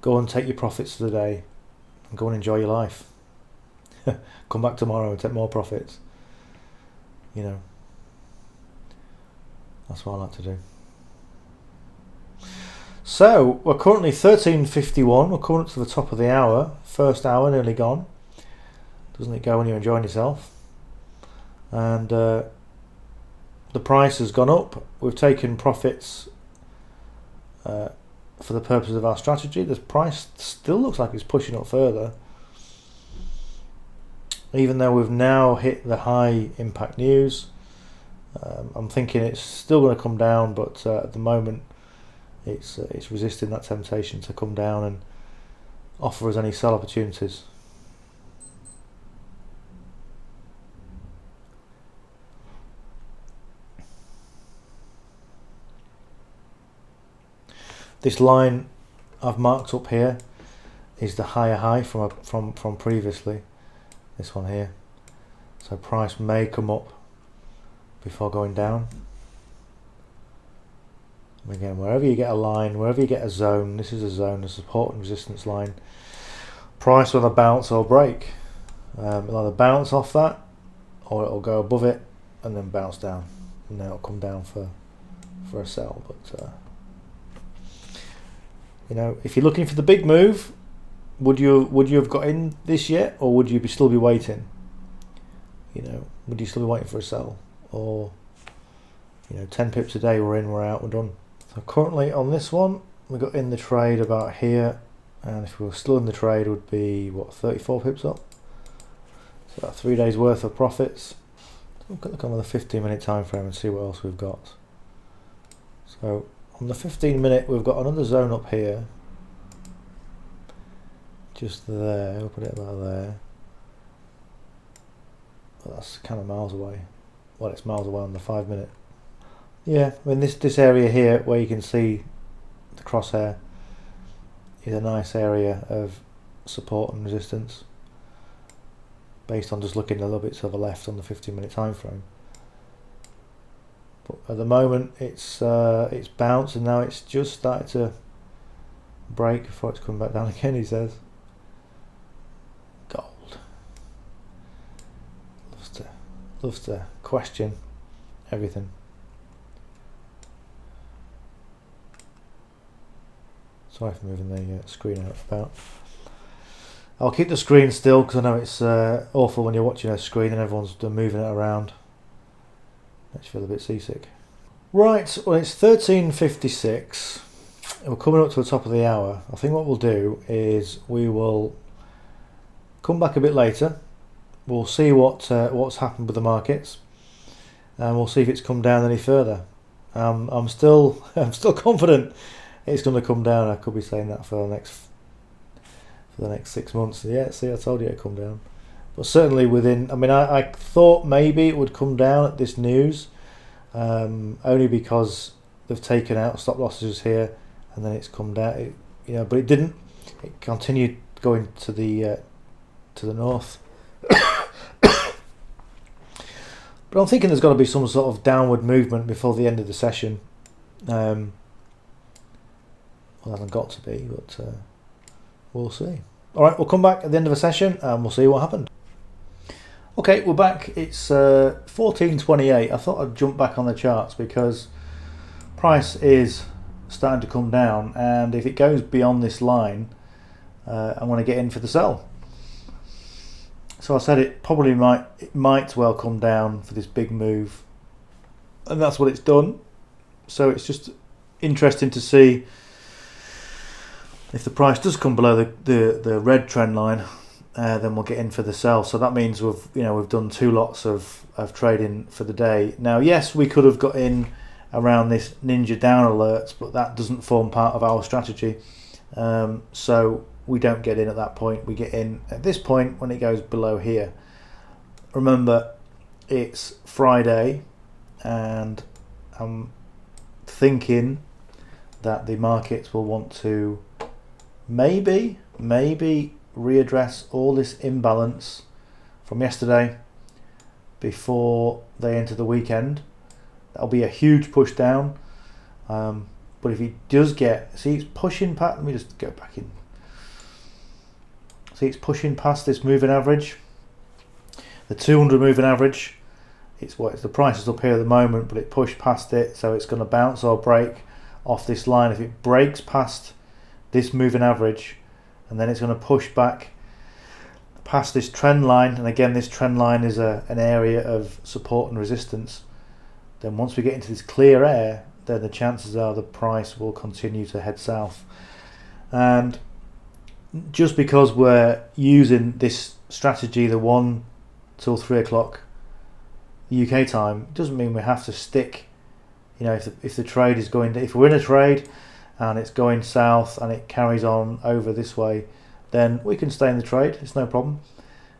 go and take your profits for the day and go and enjoy your life. Come back tomorrow and take more profits. You know, that's what I like to do. So we're currently 13:51. We're coming up to the top of the hour. First hour nearly gone. Doesn't it go when you're enjoying yourself? And the price has gone up. We've taken profits for the purpose of our strategy. The price still looks like it's pushing up further, even though we've now hit the high impact news. I'm thinking it's still going to come down, but at the moment it's resisting that temptation to come down and offer us any sell opportunities. This line I've marked up here is the higher high from previously. This one here. So price may come up before going down. And again, wherever you get a line, wherever you get a zone, this is a zone, a support and resistance line. Price will either bounce or break. It'll either bounce off that, or it'll go above it and then bounce down, and then it'll come down for a sell. But you know, if you're looking for the big move, would you have got in this yet, or would you still be waiting? You know, would you still be waiting for a sell, or 10 pips a day, we're in, we're out, we're done. So currently on this one, we got in the trade about here, and if we were still in the trade, it would be what, 34 pips up. So about 3 days worth of profits. So we'll look on the 15-minute time frame and see what else we've got. So on the 15-minute, we've got another zone up here, just there. We'll put it about there. Well, that's kind of miles away. Well, it's miles away on the 5-minute. Yeah, I mean this area here where you can see the crosshair is a nice area of support and resistance, based on just looking a little bit to the left on the 15-minute time frame. But at the moment it's bounced, and now it's just started to break before it's coming back down again, he says. Gold. Loves to question everything. Sorry for moving the screen out about. I'll keep the screen still because I know it's awful when you're watching a screen and everyone's moving it around. Makes you feel a bit seasick. Right, well, it's 13:56. We're coming up to the top of the hour. I think what we'll do is we will come back a bit later. We'll see what's happened with the markets, and we'll see if it's come down any further. I'm still confident it's going to come down. I could be saying that for the next 6 months. Yeah, see, I told you it'd come down. But certainly within, I mean, I thought maybe it would come down at this news, only because they've taken out stop losses here, and then it's come down. But it didn't. It continued going to the north. But I'm thinking there's got to be some sort of downward movement before the end of the session. Well, it hasn't got to be, but we'll see. All right, we'll come back at the end of the session and we'll see what happened. Okay, we're back. It's 14:28. I thought I'd jump back on the charts because price is starting to come down, and if it goes beyond this line, I'm going to get in for the sell. So I said it might well come down for this big move, and that's what it's done. So it's just interesting to see if the price does come below the red trend line, then we'll get in for the sell. So that means we've done 2 lots of trading for the day. Now, yes, we could have got in around this ninja down alert, but that doesn't form part of our strategy. So we don't get in at that point. We get in at this point when it goes below here. Remember, it's Friday, and I'm thinking that the markets will want to maybe readdress all this imbalance from yesterday before they enter the weekend. That'll be a huge push down, but if he does see it's pushing back. Let me just go back in. See, it's pushing past this moving average, the 200 moving average. It's the price is up here at the moment, but it pushed past it, so it's going to bounce or break off this line. If it breaks past this moving average, and then it's going to push back past this trend line, and again this trend line is an area of support and resistance, then once we get into this clear air, then the chances are the price will continue to head south. And just because we're using this strategy, the 1 till 3 o'clock UK time, doesn't mean we have to stick. You know, if the trade is going, if we're in a trade and it's going south and it carries on over this way, then we can stay in the trade. It's no problem.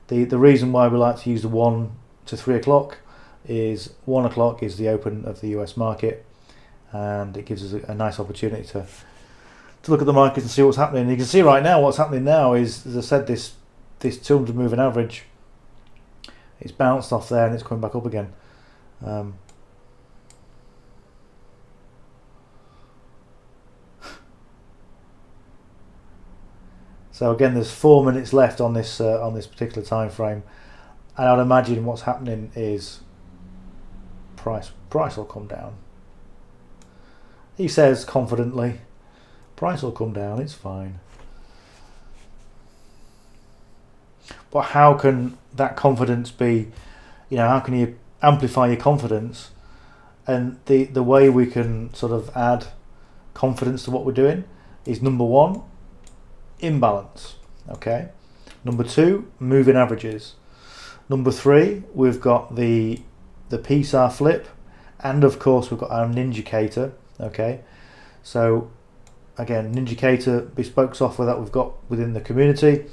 The reason why we like to use the 1 to 3 o'clock is 1 o'clock is the open of the US market, and it gives us a nice opportunity to look at the market and see what's happening. And you can see right now what's happening now is, as I said, this 200 moving average, it's bounced off there and it's coming back up again. So again, there's 4 minutes left on this particular time frame, and I'd imagine what's happening is price will come down. He says confidently, price will come down, it's fine. But how can that confidence be, you know, how can you amplify your confidence? And the way we can sort of add confidence to what we're doing is, number 1, imbalance. Okay. Number 2, moving averages. Number 3, we've got the PSAR flip, and of course we've got our ninjacator. Okay. So again, ninjacator, bespoke software that we've got within the community,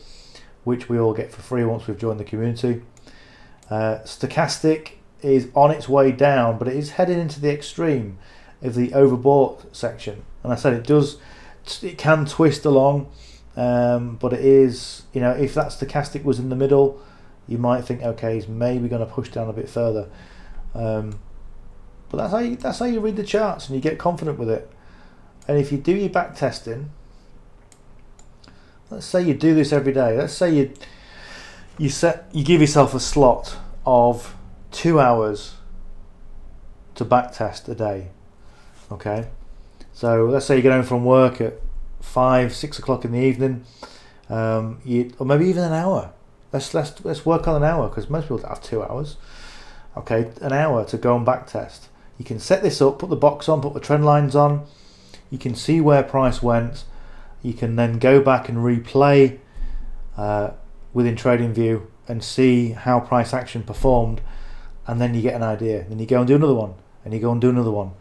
which we all get for free once we've joined the community. Stochastic is on its way down, but it is heading into the extreme of the overbought section. And I said it can twist along, but it is, you know, if that stochastic was in the middle, you might think, okay, he's maybe going to push down a bit further. But that's how you read the charts and you get confident with it. And if you do your back testing, let's say you do this every day. Let's say you give yourself a slot of 2 hours to back test a day. Okay, so let's say you get home from work at 5-6 o'clock in the evening, or maybe even an hour. Let's work on an hour, because most people have 2 hours. Okay, an hour to go and back test. You can set this up, put the box on, put the trend lines on. You can see where price went. You can then go back and replay within TradingView and see how price action performed, and then you get an idea. Then you go and do another one, and you go and do another one,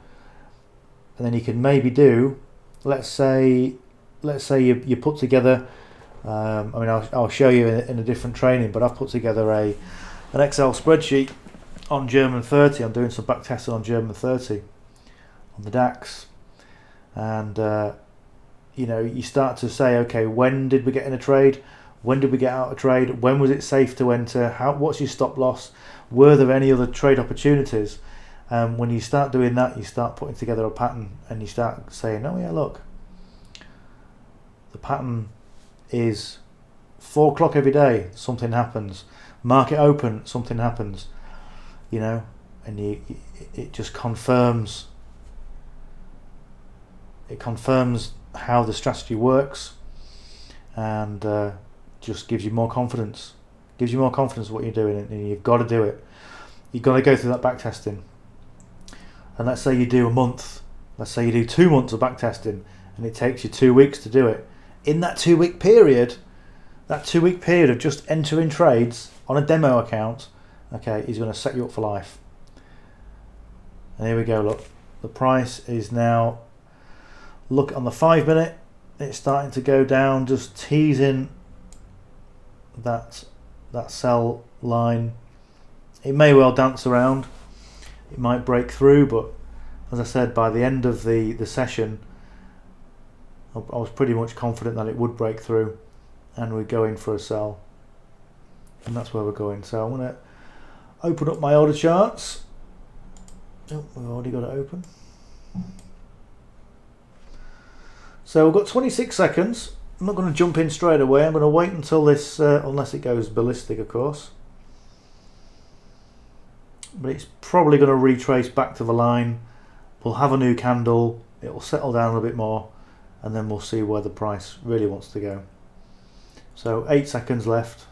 and then you can maybe do, let's say you put together. I mean, I'll show you in a different training, but I've put together an Excel spreadsheet on German 30. I'm doing some back testing on German 30 on the DAX, and you know, you start to say, okay, when did we get in a trade? When did we get out of trade? When was it safe to enter? What's your stop loss? Were there any other trade opportunities? When you start doing that, you start putting together a pattern, and you start saying, oh yeah, look, the pattern is 4 o'clock every day, something happens. Market open, something happens. You know, and it just confirms. It confirms how the strategy works, and just gives you more confidence. Gives you more confidence in what you're doing, and you've got to do it. You've got to go through that back testing. And let's say you do a month. Let's say you do 2 months of back testing, and it takes you 2 weeks to do it. In that 2 week period, of just entering trades on a demo account, okay, is going to set you up for life. And here we go. Look, the price is now. Look on the 5 minute, it's starting to go down, just teasing that sell line. It may well dance around, it might break through, but as I said, by the end of the session, I was pretty much confident that it would break through and we're going for a sell, and that's where we're going. So I'm going to open up my order charts. Oh, we've already got it open. So we've got 26 seconds I'm not going to jump in straight away. I'm going to wait until this, unless it goes ballistic, of course. But it's probably going to retrace back to the line. We'll have a new candle. It will settle down a bit more, and then we'll see where the price really wants to go. So 8 seconds left.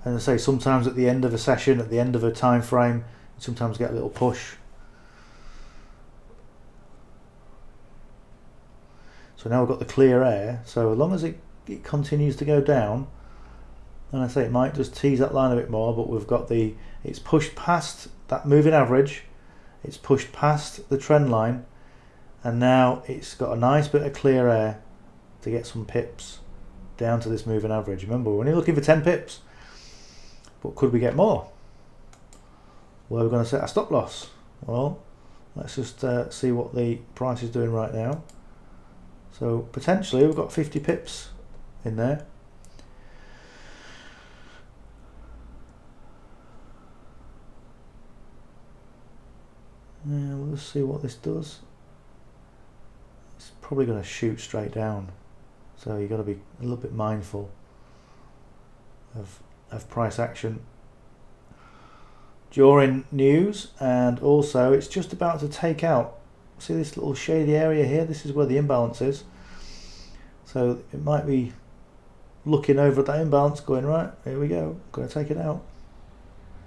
And I say, sometimes at the end of a session, at the end of a time frame, you sometimes get a little push. So now we've got the clear air. So as long as it continues to go down, and I say it might just tease that line a bit more, but we've got it's pushed past that moving average, it's pushed past the trend line, and now it's got a nice bit of clear air to get some pips down to this moving average. Remember, we're only looking for 10 pips, but could we get more? Where are we going to set our stop loss? Well, let's just see what the price is doing right now. So potentially we've got 50 pips in there. Yeah, we'll see what this does. It's probably going to shoot straight down, so you've got to be a little bit mindful of price action during news. And also, it's just about to take out. See this little shady area here? This is where the imbalance is. So it might be looking over at that imbalance, going, right, here we go, going to take it out.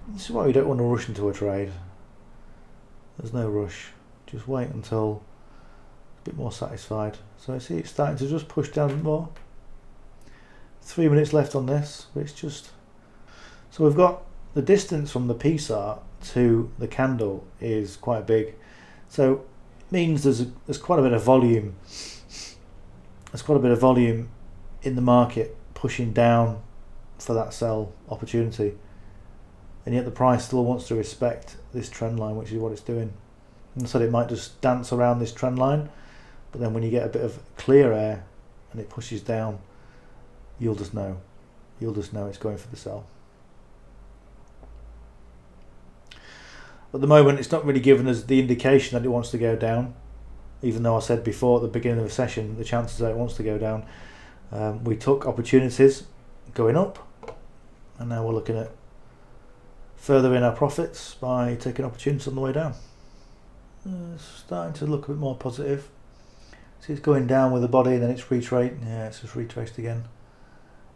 This is why we don't want to rush into a trade. There's no rush. Just wait until a bit more satisfied. So I see it's starting to just push down a bit more. 3 minutes left on this, but it's just... So we've got the distance from the PSAR to the candle is quite big. So it means there's quite a bit of volume. There's quite a bit of volume in the market pushing down for that sell opportunity. And yet the price still wants to respect this trend line, which is what it's doing. And so it might just dance around this trend line, but then when you get a bit of clear air and it pushes down, you'll just know it's going for the sell. At the moment, it's not really giving us the indication that it wants to go down, even though I said before at the beginning of the session the chances that it wants to go down. We took opportunities going up, and now we're looking at furthering our profits by taking opportunities on the way down. It's starting to look a bit more positive. See, it's going down with the body, and then it's retraced. Yeah, it's just retraced again.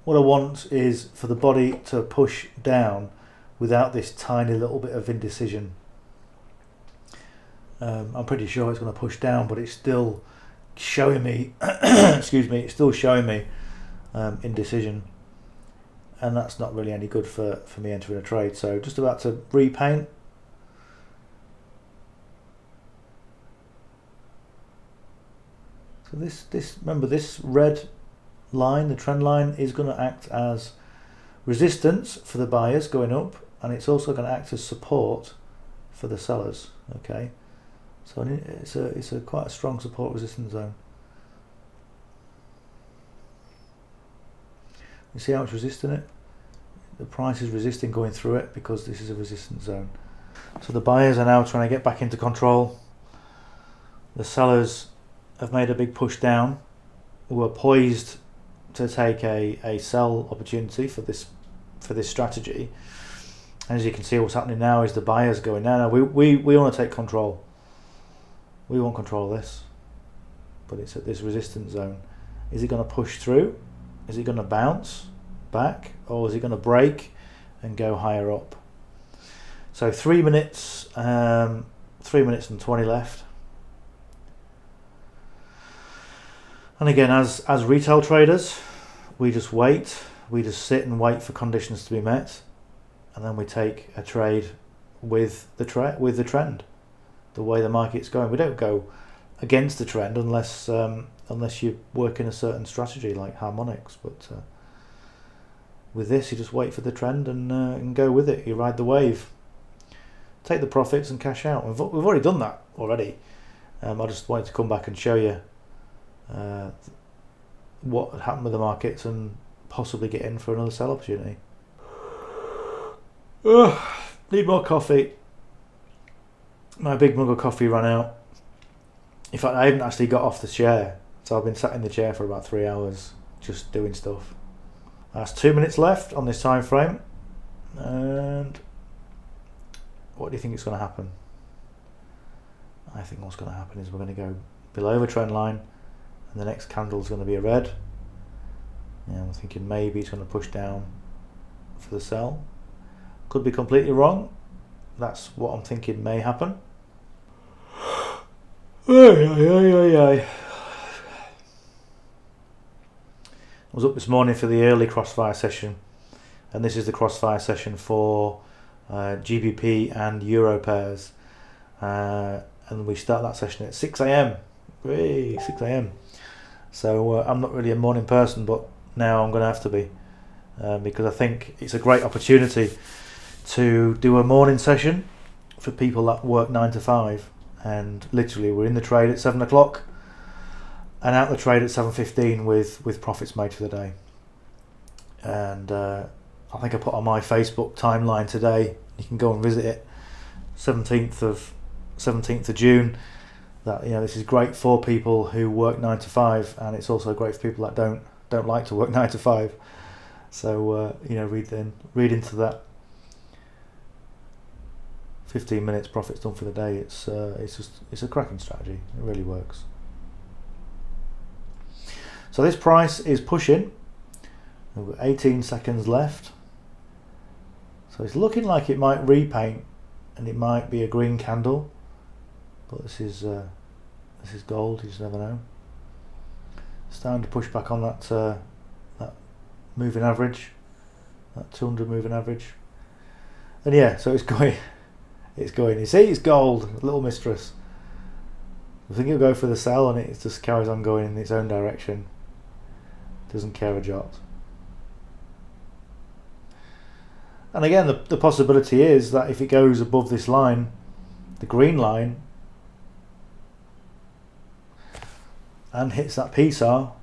What I want is for the body to push down without this tiny little bit of indecision. I'm pretty sure it's going to push down, but it's still showing me excuse me, it's still showing me indecision, and that's not really any good for me entering a trade. So just about to repaint. So this remember, this red line, the trend line, is going to act as resistance for the buyers going up, and it's also going to act as support for the sellers. Okay, so it's a quite a strong support resistance zone. You see how it's resisting it? The price is resisting going through it because this is a resistance zone. So the buyers are now trying to get back into control. The sellers have made a big push down. We're poised to take a sell opportunity for this strategy. And as you can see, what's happening now is the buyers going, no, we want to take control. We want control of this, but it's at this resistance zone. Is it going to push through? Is it going to bounce back, or is it going to break and go higher up? So 3 minutes, 3 minutes and 20 left. And again, as retail traders, we just wait. We just sit and wait for conditions to be met, and then we take a trade with the trend, the way the market's going. We don't go against the trend unless you work in a certain strategy like harmonics. But with this, you just wait for the trend and go with it. You ride the wave, take the profits and cash out. We've already done that already. I just wanted to come back and show you what had happened with the markets and possibly get in for another sell opportunity. Need more coffee. My big mug of coffee ran out. In fact, I haven't actually got off the chair So I've been sat in the chair for about 3 hours just doing stuff. That's 2 minutes left on this time frame. And what do you think is going to happen? I think what's going to happen is we're going to go below the trend line, and the next candle is going to be a red. And I'm thinking maybe it's going to push down for the sell. Could be completely wrong. That's what I'm thinking may happen. I was up this morning for the early Crossfire session, and this is the Crossfire session for GBP and Euro pairs, and we start that session at 6 a.m. 6 a.m. So I'm not really a morning person, but now I'm going to have to be, because I think it's a great opportunity to do a morning session for people that work 9 to 5, and literally we're in the trade at 7 o'clock and out the trade at 7:15 with profits made for the day. And I think I put on my Facebook timeline today, you can go and visit it, 17th of June, that this is great for people who work 9 to 5, and it's also great for people that don't like to work 9 to 5. So read into that. 15 minutes profits done for the day. It's a cracking strategy. It really works. So this price is pushing. We've got 18 seconds left. So it's looking like it might repaint, and it might be a green candle. But this is gold. You just never know. Starting to push back on that moving average, that 200 moving average. And yeah, so it's going. It's going. You see, it's gold, little mistress. I think it'll go for the sell, and it just carries on going in its own direction. Doesn't care a jot. And again, the possibility is that if it goes above this line, the green line, and hits that PSAR,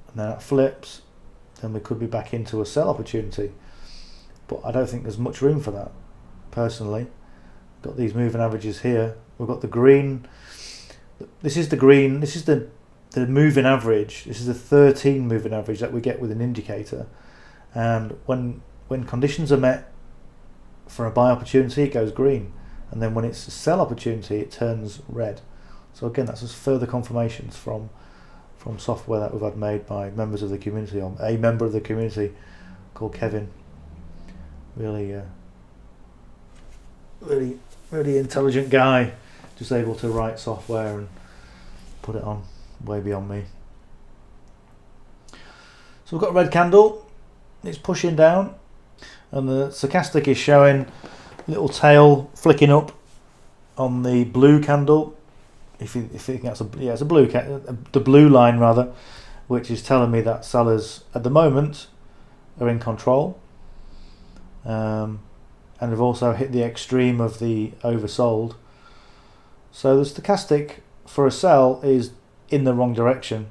and then it flips, then we could be back into a sell opportunity. But I don't think there's much room for that, personally. Got these moving averages here. We've got the green. This is the green. This is the moving average. This is the 13 moving average that we get with an indicator. And when conditions are met for a buy opportunity, it goes green. And then when it's a sell opportunity, it turns red. So again, that's just further confirmations from software that we've had made by members of the community, or a member of the community called Kevin. Really intelligent guy, just able to write software and put it on way beyond me. So we've got a red candle, it's pushing down, and the stochastic is showing a little tail flicking up on the blue candle. If you think that's it's a blue the blue line rather, which is telling me that sellers at the moment are in control. And we've also hit the extreme of the oversold. So the stochastic for a sell is in the wrong direction.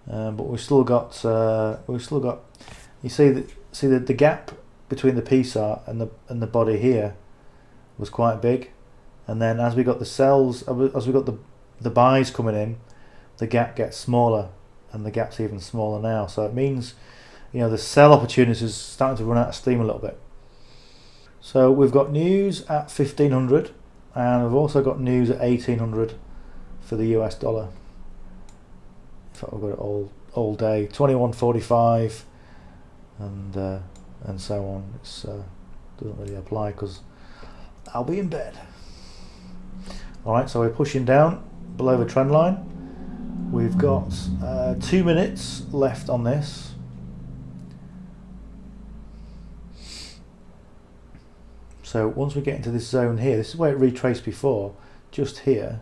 But we've still got you see that the gap between the PSAR and the body here was quite big, and then as we got the sells, as we got the buys coming in, the gap gets smaller, and the gap's even smaller now. So it means the sell opportunities is starting to run out of steam a little bit. So we've got news at 1500, and we've also got news at 1800 for the US dollar. In fact, we've got it all day, 21.45, and so on. It doesn't really apply because I'll be in bed. All right, so we're pushing down below the trend line. We've got 2 minutes left on this. So once we get into this zone here, this is where it retraced before, just here.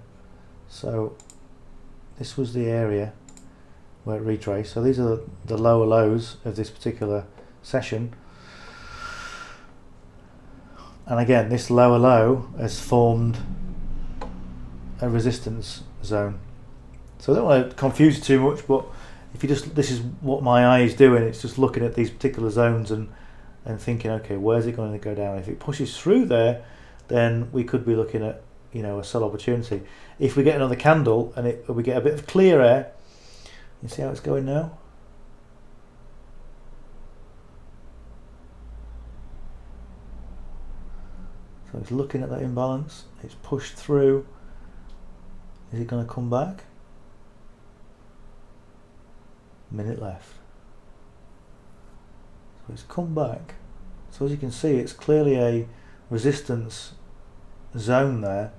So this was the area where it retraced. So these are the lower lows of this particular session. And again, this lower low has formed a resistance zone. So I don't want to confuse it too much, but if you this is what my eye is doing, it's just looking at these particular zones and thinking, okay, where's it going to go down? If it pushes through there, then we could be looking at you know, a sell opportunity. If we get another candle and we get a bit of clear air, you see how it's going now? So it's looking at that imbalance, it's pushed through. Is it going to come back? Minute left. So it's come back. So as you can see, it's clearly a resistance zone there.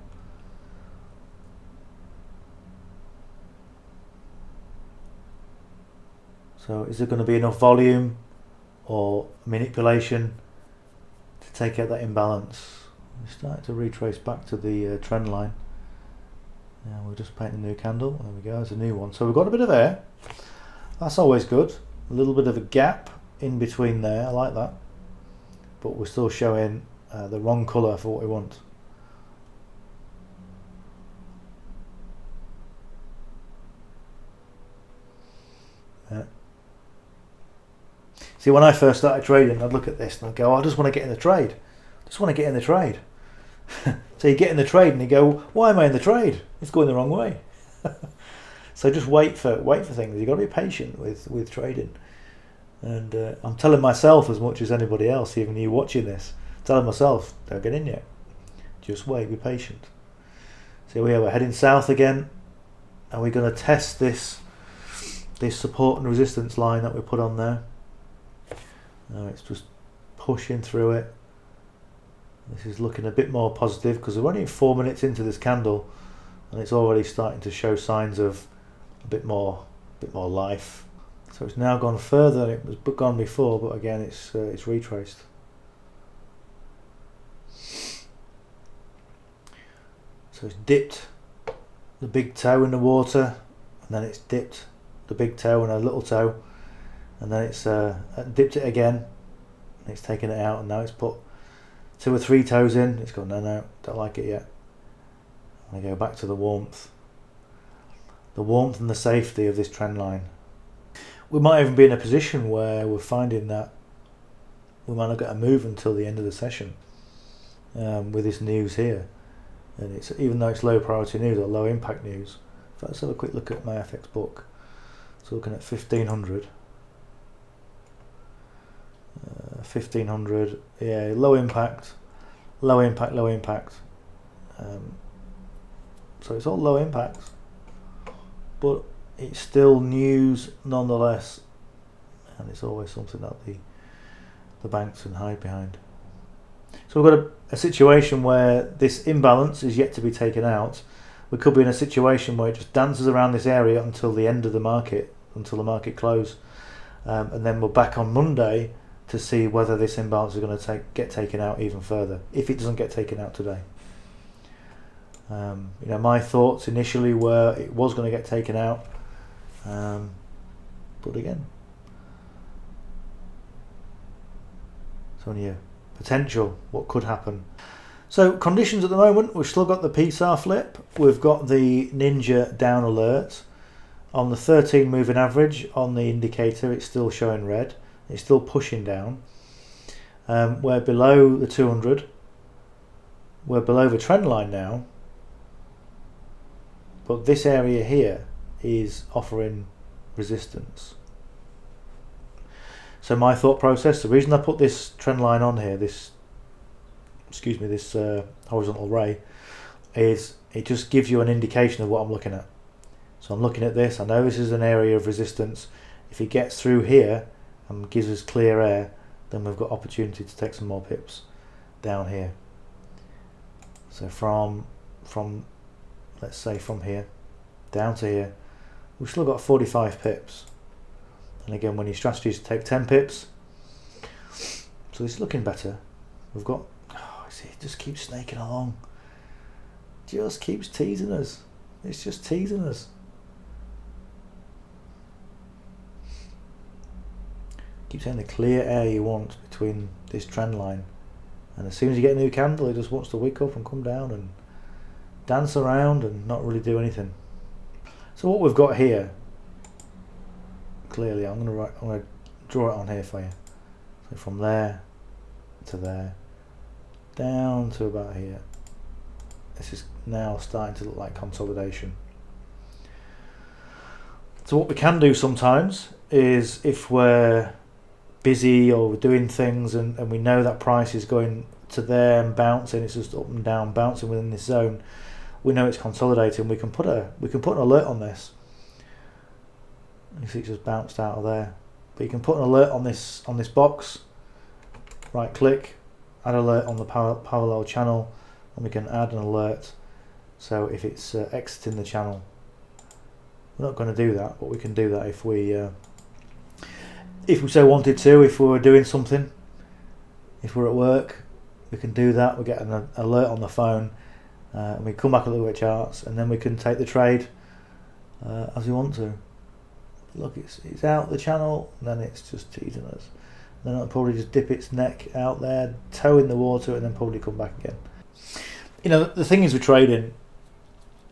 So is there going to be enough volume or manipulation to take out that imbalance? We're starting to retrace back to the trend line. Now we'll just paint a new candle. There we go, there's a new one. So we've got a bit of air. That's always good. A little bit of a gap in between there. I like that. But we're still showing the wrong colour for what we want. See, when I first started trading, I'd look at this and I'd go, oh, I just want to get in the trade. I just want to get in the trade. So you get in the trade and you go, why am I in the trade? It's going the wrong way. So just wait for things. You've got to be patient with trading. And I'm telling myself as much as anybody else, even you watching this, telling myself, don't get in yet. Just wait, be patient. So here we are, we're heading south again, and we're going to test this support and resistance line that we put on there. Now it's just pushing through it. This is looking a bit more positive because we're only 4 minutes into this candle, and it's already starting to show signs of a bit more life. So it's now gone further than it was gone before, but again it's retraced. So it's dipped the big toe in the water, and then it's dipped the big toe and a little toe, and then it's dipped it again, and it's taken it out, and now it's put 2 or 3 toes in. It's gone, no, don't like it yet. I go back to the warmth and the safety of this trend line. We might even be in a position where we're finding that we might not get a move until the end of the session with this news here. And it's, even though it's low priority news or low impact news. So let's have a quick look at my FX book. So looking at 1500. 1500, yeah, low impact. So it's all low impact, but it's still news nonetheless, and it's always something that the banks can hide behind. So we've got a situation where this imbalance is yet to be taken out. We could be in a situation where it just dances around this area until the end of the market, until the market close, and then we're back on Monday to see whether this imbalance is going to get taken out even further, if it doesn't get taken out today. You know, my thoughts initially were it was going to get taken out, but again, it's only a potential what could happen. So conditions at the moment, we've still got the PSAR flip, we've got the Ninja down alert. On the 13 moving average on the indicator, it's still showing red. It's still pushing down. We're below the 200. We're below the trend line now. But this area here is offering resistance. So my thought process, the reason I put this trend line on here, this horizontal ray, is it just gives you an indication of what I'm looking at. So I'm looking at this, I know this is an area of resistance. If it gets through here and gives us clear air, then we've got opportunity to take some more pips down here. So from let's say from here down to here, we've still got 45 pips. And again, when your strategy is to take 10 pips, so it's looking better. We've got, see, it just keeps snaking along. Just keeps teasing us. It's just teasing us. Keep saying the clear air you want between this trend line, and as soon as you get a new candle, it just wants to wake up and come down and dance around and not really do anything. So what we've got here, clearly, I'm going to draw it on here for you. So from there to there, down to about here. This is now starting to look like consolidation. So what we can do sometimes is, if we're busy or we're doing things and we know that price is going to there and bouncing, it's just up and down bouncing within this zone, we know it's consolidating, we can put an alert on this. You see it just bounced out of there, but you can put an alert on this box, right click, add alert on the parallel channel, and we can add an alert. So if it's exiting the channel, we're not going to do that, but we can do that if we so wanted to. If we were doing something, if we're at work, we can do that. We get an alert on the phone, and we come back and look at charts, and then we can take the trade as we want to. Look, it's out the channel, and then it's just teasing us. Then it'll probably just dip its neck out there, toe in the water, and then probably come back again. You know, the thing is with trading,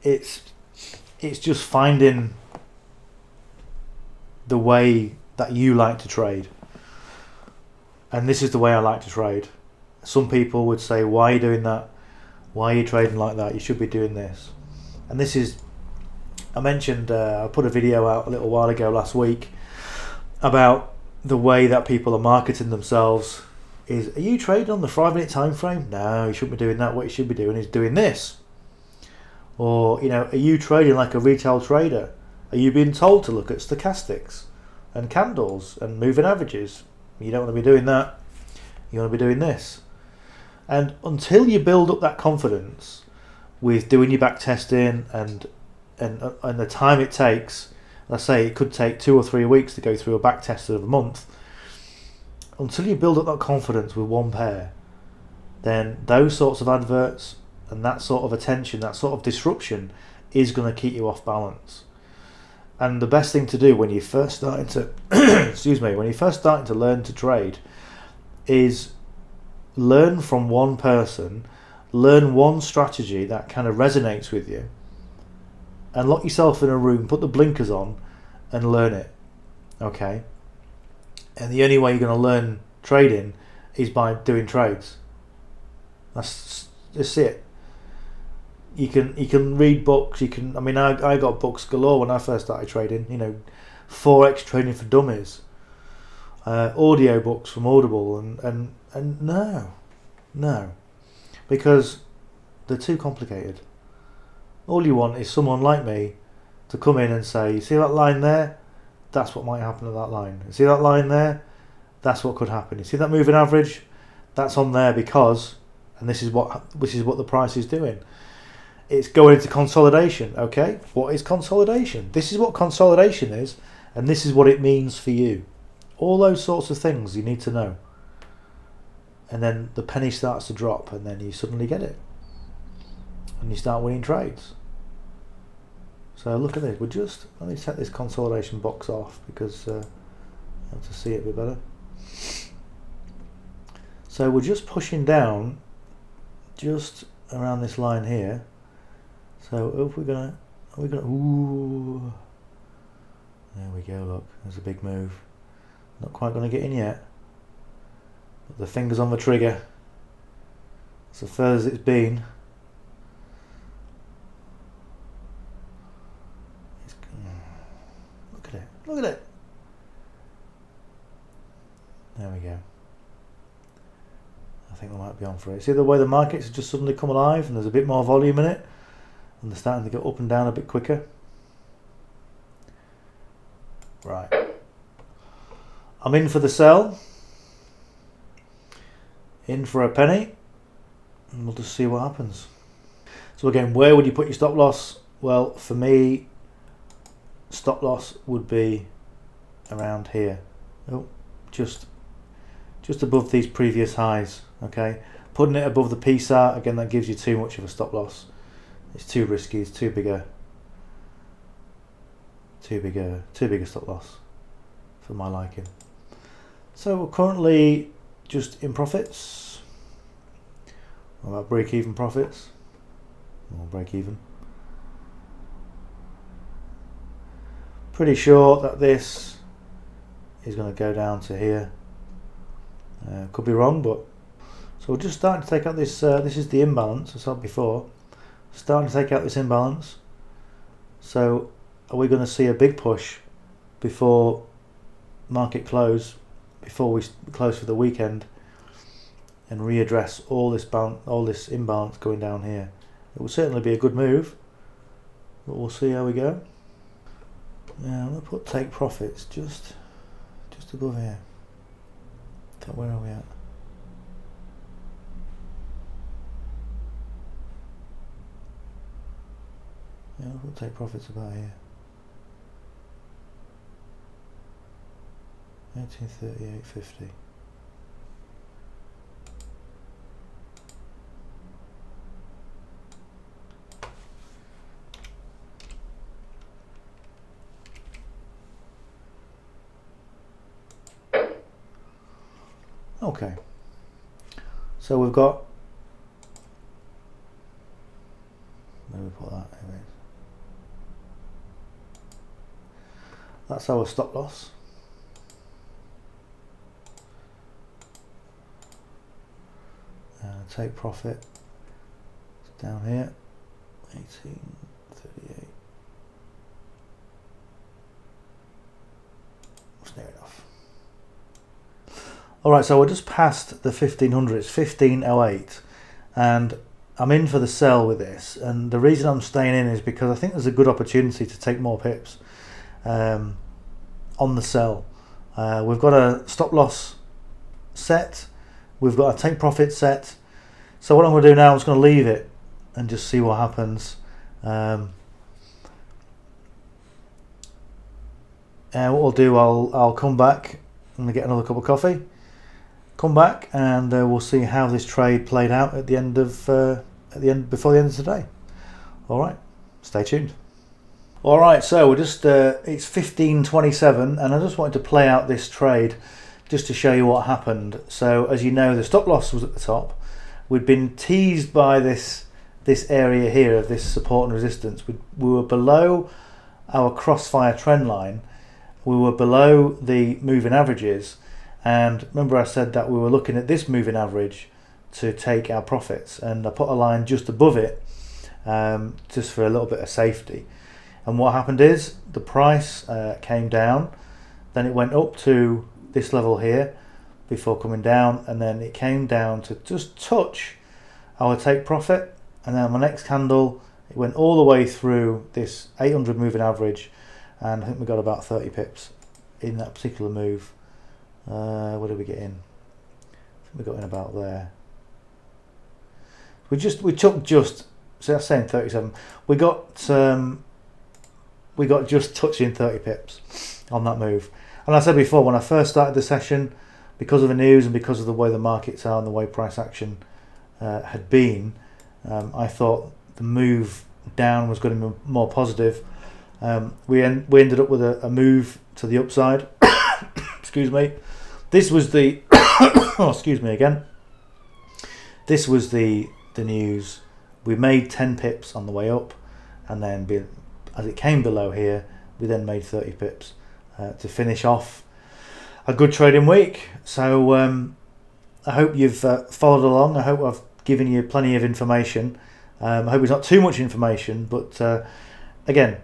it's just finding the way that you like to trade. And this is the way I like to trade. Some people would say, why are you doing that? Why are you trading like that? You should be doing this. And this is, I mentioned, I put a video out a little while ago last week about the way that people are marketing themselves. Are you trading on the 5-minute time frame? No, you shouldn't be doing that. What you should be doing is doing this. Or, you know, are you trading like a retail trader? Are you being told to look at stochastics and candles and moving averages? You don't want to be doing that. You want to be doing this. And until you build up that confidence with doing your back testing and the time it takes, let's say it could take 2 or 3 weeks to go through a back test of a month, until you build up that confidence with one pair, then those sorts of adverts and that sort of attention, that sort of disruption is going to keep you off balance. And the best thing to do when you're first starting to when you're first starting to learn to trade is learn from one person, learn one strategy that kind of resonates with you, and lock yourself in a room, put the blinkers on and learn it. Okay? And the only way you're going to learn trading is by doing trades. That's it. You can read books. I got books galore when I first started trading. You know, Forex Trading for Dummies, audio books from Audible, and no, because they're too complicated. All you want is someone like me to come in and say, you see that line there? That's what might happen at that line. You see that line there? That's what could happen. You see that moving average? That's on there because, and this is what the price is doing. It's going into consolidation. Okay, what is consolidation? This is what consolidation is, and this is what it means for you. All those sorts of things you need to know. And then the penny starts to drop, and then you suddenly get it, and you start winning trades. So look at this. Let me set this consolidation box off because I have to see it a bit better. So we're just pushing down just around this line here. So if are we gonna ooh, there we go, look, there's a big move. Not quite gonna get in yet. But the finger's on the trigger. It's the furthest it's been. Look at it. There we go. I think we might be on for it. See the way the markets have just suddenly come alive and there's a bit more volume in it, and they're starting to go up and down a bit quicker. Right. I'm in for the sell. In for a penny. And we'll just see what happens. So again, where would you put your stop loss? Well, for me, stop loss would be around here. Oh, just above these previous highs. Okay, putting it above the PSAR, again, that gives you too much of a stop loss. It's too risky. It's too big a stop loss for my liking. So we're currently just in profits. What about break-even profits? Or break-even. Pretty sure that this is going to go down to here. Could be wrong, but so we're just starting to take out this. This is the imbalance I saw before. starting to take out this imbalance. So are we going to see a big push before market close, before we close for the weekend, and readdress all this imbalance going down here? It will certainly be a good move, but we'll see how we go. Yeah, I'm going to put take profits just above here. So where are we at? Yeah, we'll take profits about here. 1838.50. Okay, so we've got, where do we put that? That's our stop loss. Take profit, it's down here, 1838. That's near enough. Alright, so we're just past the 1500, it's 1508, and I'm in for the sell with this, and the reason I'm staying in is because I think there's a good opportunity to take more pips on the sell. We've got a stop loss set, we've got a take profit set, so what I'm going to do now is going to leave it and just see what happens. And what we'll do, I'll come back and get another cup of coffee, come back, and we'll see how this trade played out at the end of before the end of today. All right, stay tuned. All right, so we're just it's 15:27, and I just wanted to play out this trade just to show you what happened. So as you know, the stop loss was at the top. We'd been teased by this area here of this support and resistance. We were below our Crossfire trend line. We were below the moving averages, and remember I said that we were looking at this moving average to take our profits, and I put a line just above it just for a little bit of safety. And what happened is the price came down, then it went up to this level here before coming down, and then it came down to just touch our take profit, and then my next candle it went all the way through this 800 moving average, and I think we got about 30 pips in that particular move. What did we get in? I think we got in about there. We took just, so that's saying 37. We got just touching 30 pips on that move. And I said before, when I first started the session, because of the news and because of the way the markets are and the way price action had been, I thought the move down was going to be more positive. We ended up with a move to the upside. Excuse me. This was the oh, excuse me again. This was the news. We made 10 pips on the way up, and then as it came below here, we then made 30 pips to finish off a good trading week. So I hope you've followed along. I hope I've given you plenty of information. I hope it's not too much information, but again,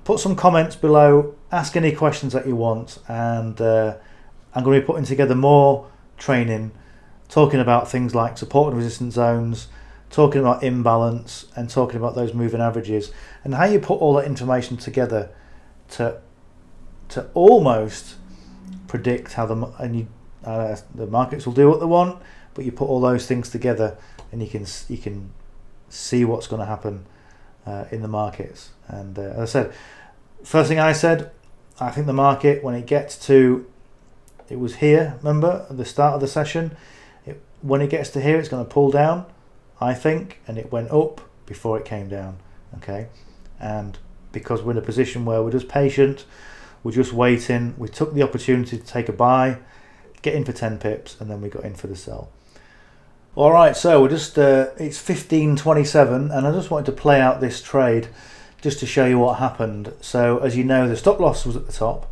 put some comments below, ask any questions that you want, and I'm going to be putting together more training talking about things like support and resistance zones, talking about imbalance, and talking about those moving averages, and how you put all that information together to almost predict how the markets will do what they want, but you put all those things together and you can see what's going to happen in the markets. And as I said, first thing I said, I think the market, when it gets to, it was here, remember at the start of the session, when it gets to here it's going to pull down, I think, and it went up before it came down. Okay, and because we're in a position where we're just patient, we're just waiting, we took the opportunity to take a buy, get in for 10 pips, and then we got in for the sell. All right, so we're just it's 15:27, and I just wanted to play out this trade just to show you what happened. So as you know, the stop loss was at the top.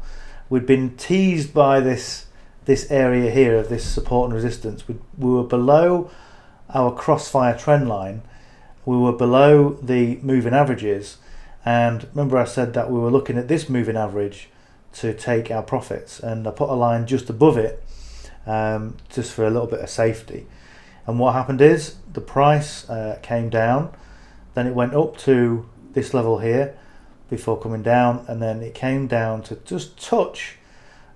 We'd been teased by this area here of this support and resistance. We were below our Crossfire trend line. we were below the moving averages, and remember I said that we were looking at this moving average to take our profits, and I put a line just above it just for a little bit of safety. And what happened is the price came down, then it went up to this level here before coming down, and then it came down to just touch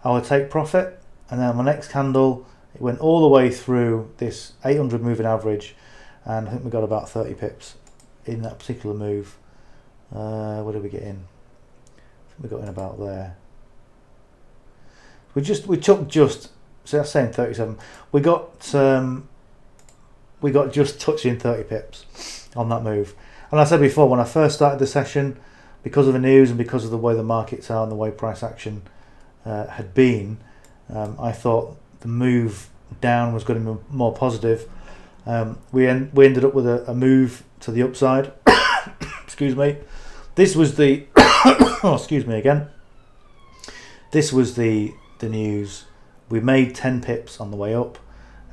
our take profit, and then my next candle it went all the way through this 800 moving average, and I think we got about 30 pips in that particular move. What did we get in? I think we got in about there. We took just, so that's saying 37. We got just touching 30 pips on that move. And I said before, when I first started the session, because of the news and because of the way the markets are and the way price action had been, I thought the move down was going to be more positive. We ended up with a move to the upside. Excuse me. This was the oh, excuse me again. This was the news. We made 10 pips on the way up,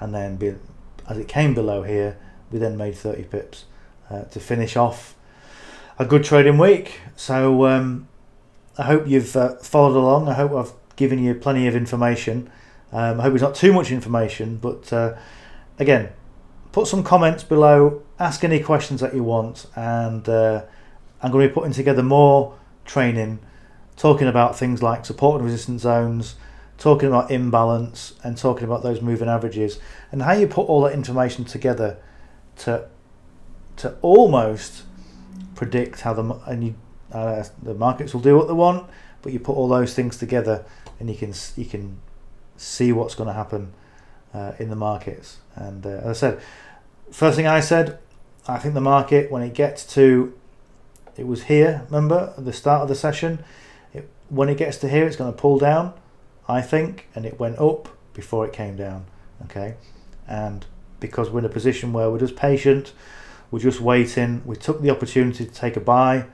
and then as it came below here, we then made 30 pips to finish off a good trading week. So I hope you've followed along. I hope I've given you plenty of information. I hope it's not too much information, but again, put some comments below, ask any questions that you want, and I'm going to be putting together more training talking about things like support and resistance zones, talking about imbalance, and talking about those moving averages, and how you put all that information together to almost predict how the markets will do what they want, but you put all those things together and you can see what's going to happen in the markets. And as I said, first thing I said, I think the market, when it gets to, it was here, remember at the start of the session, when it gets to here, it's going to pull down, I think, and it went up before it came down. Okay, and because we're in a position where we're just patient, we're just waiting, we took the opportunity to take a buy,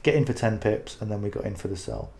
get in for 10 pips, and then we got in for the sell.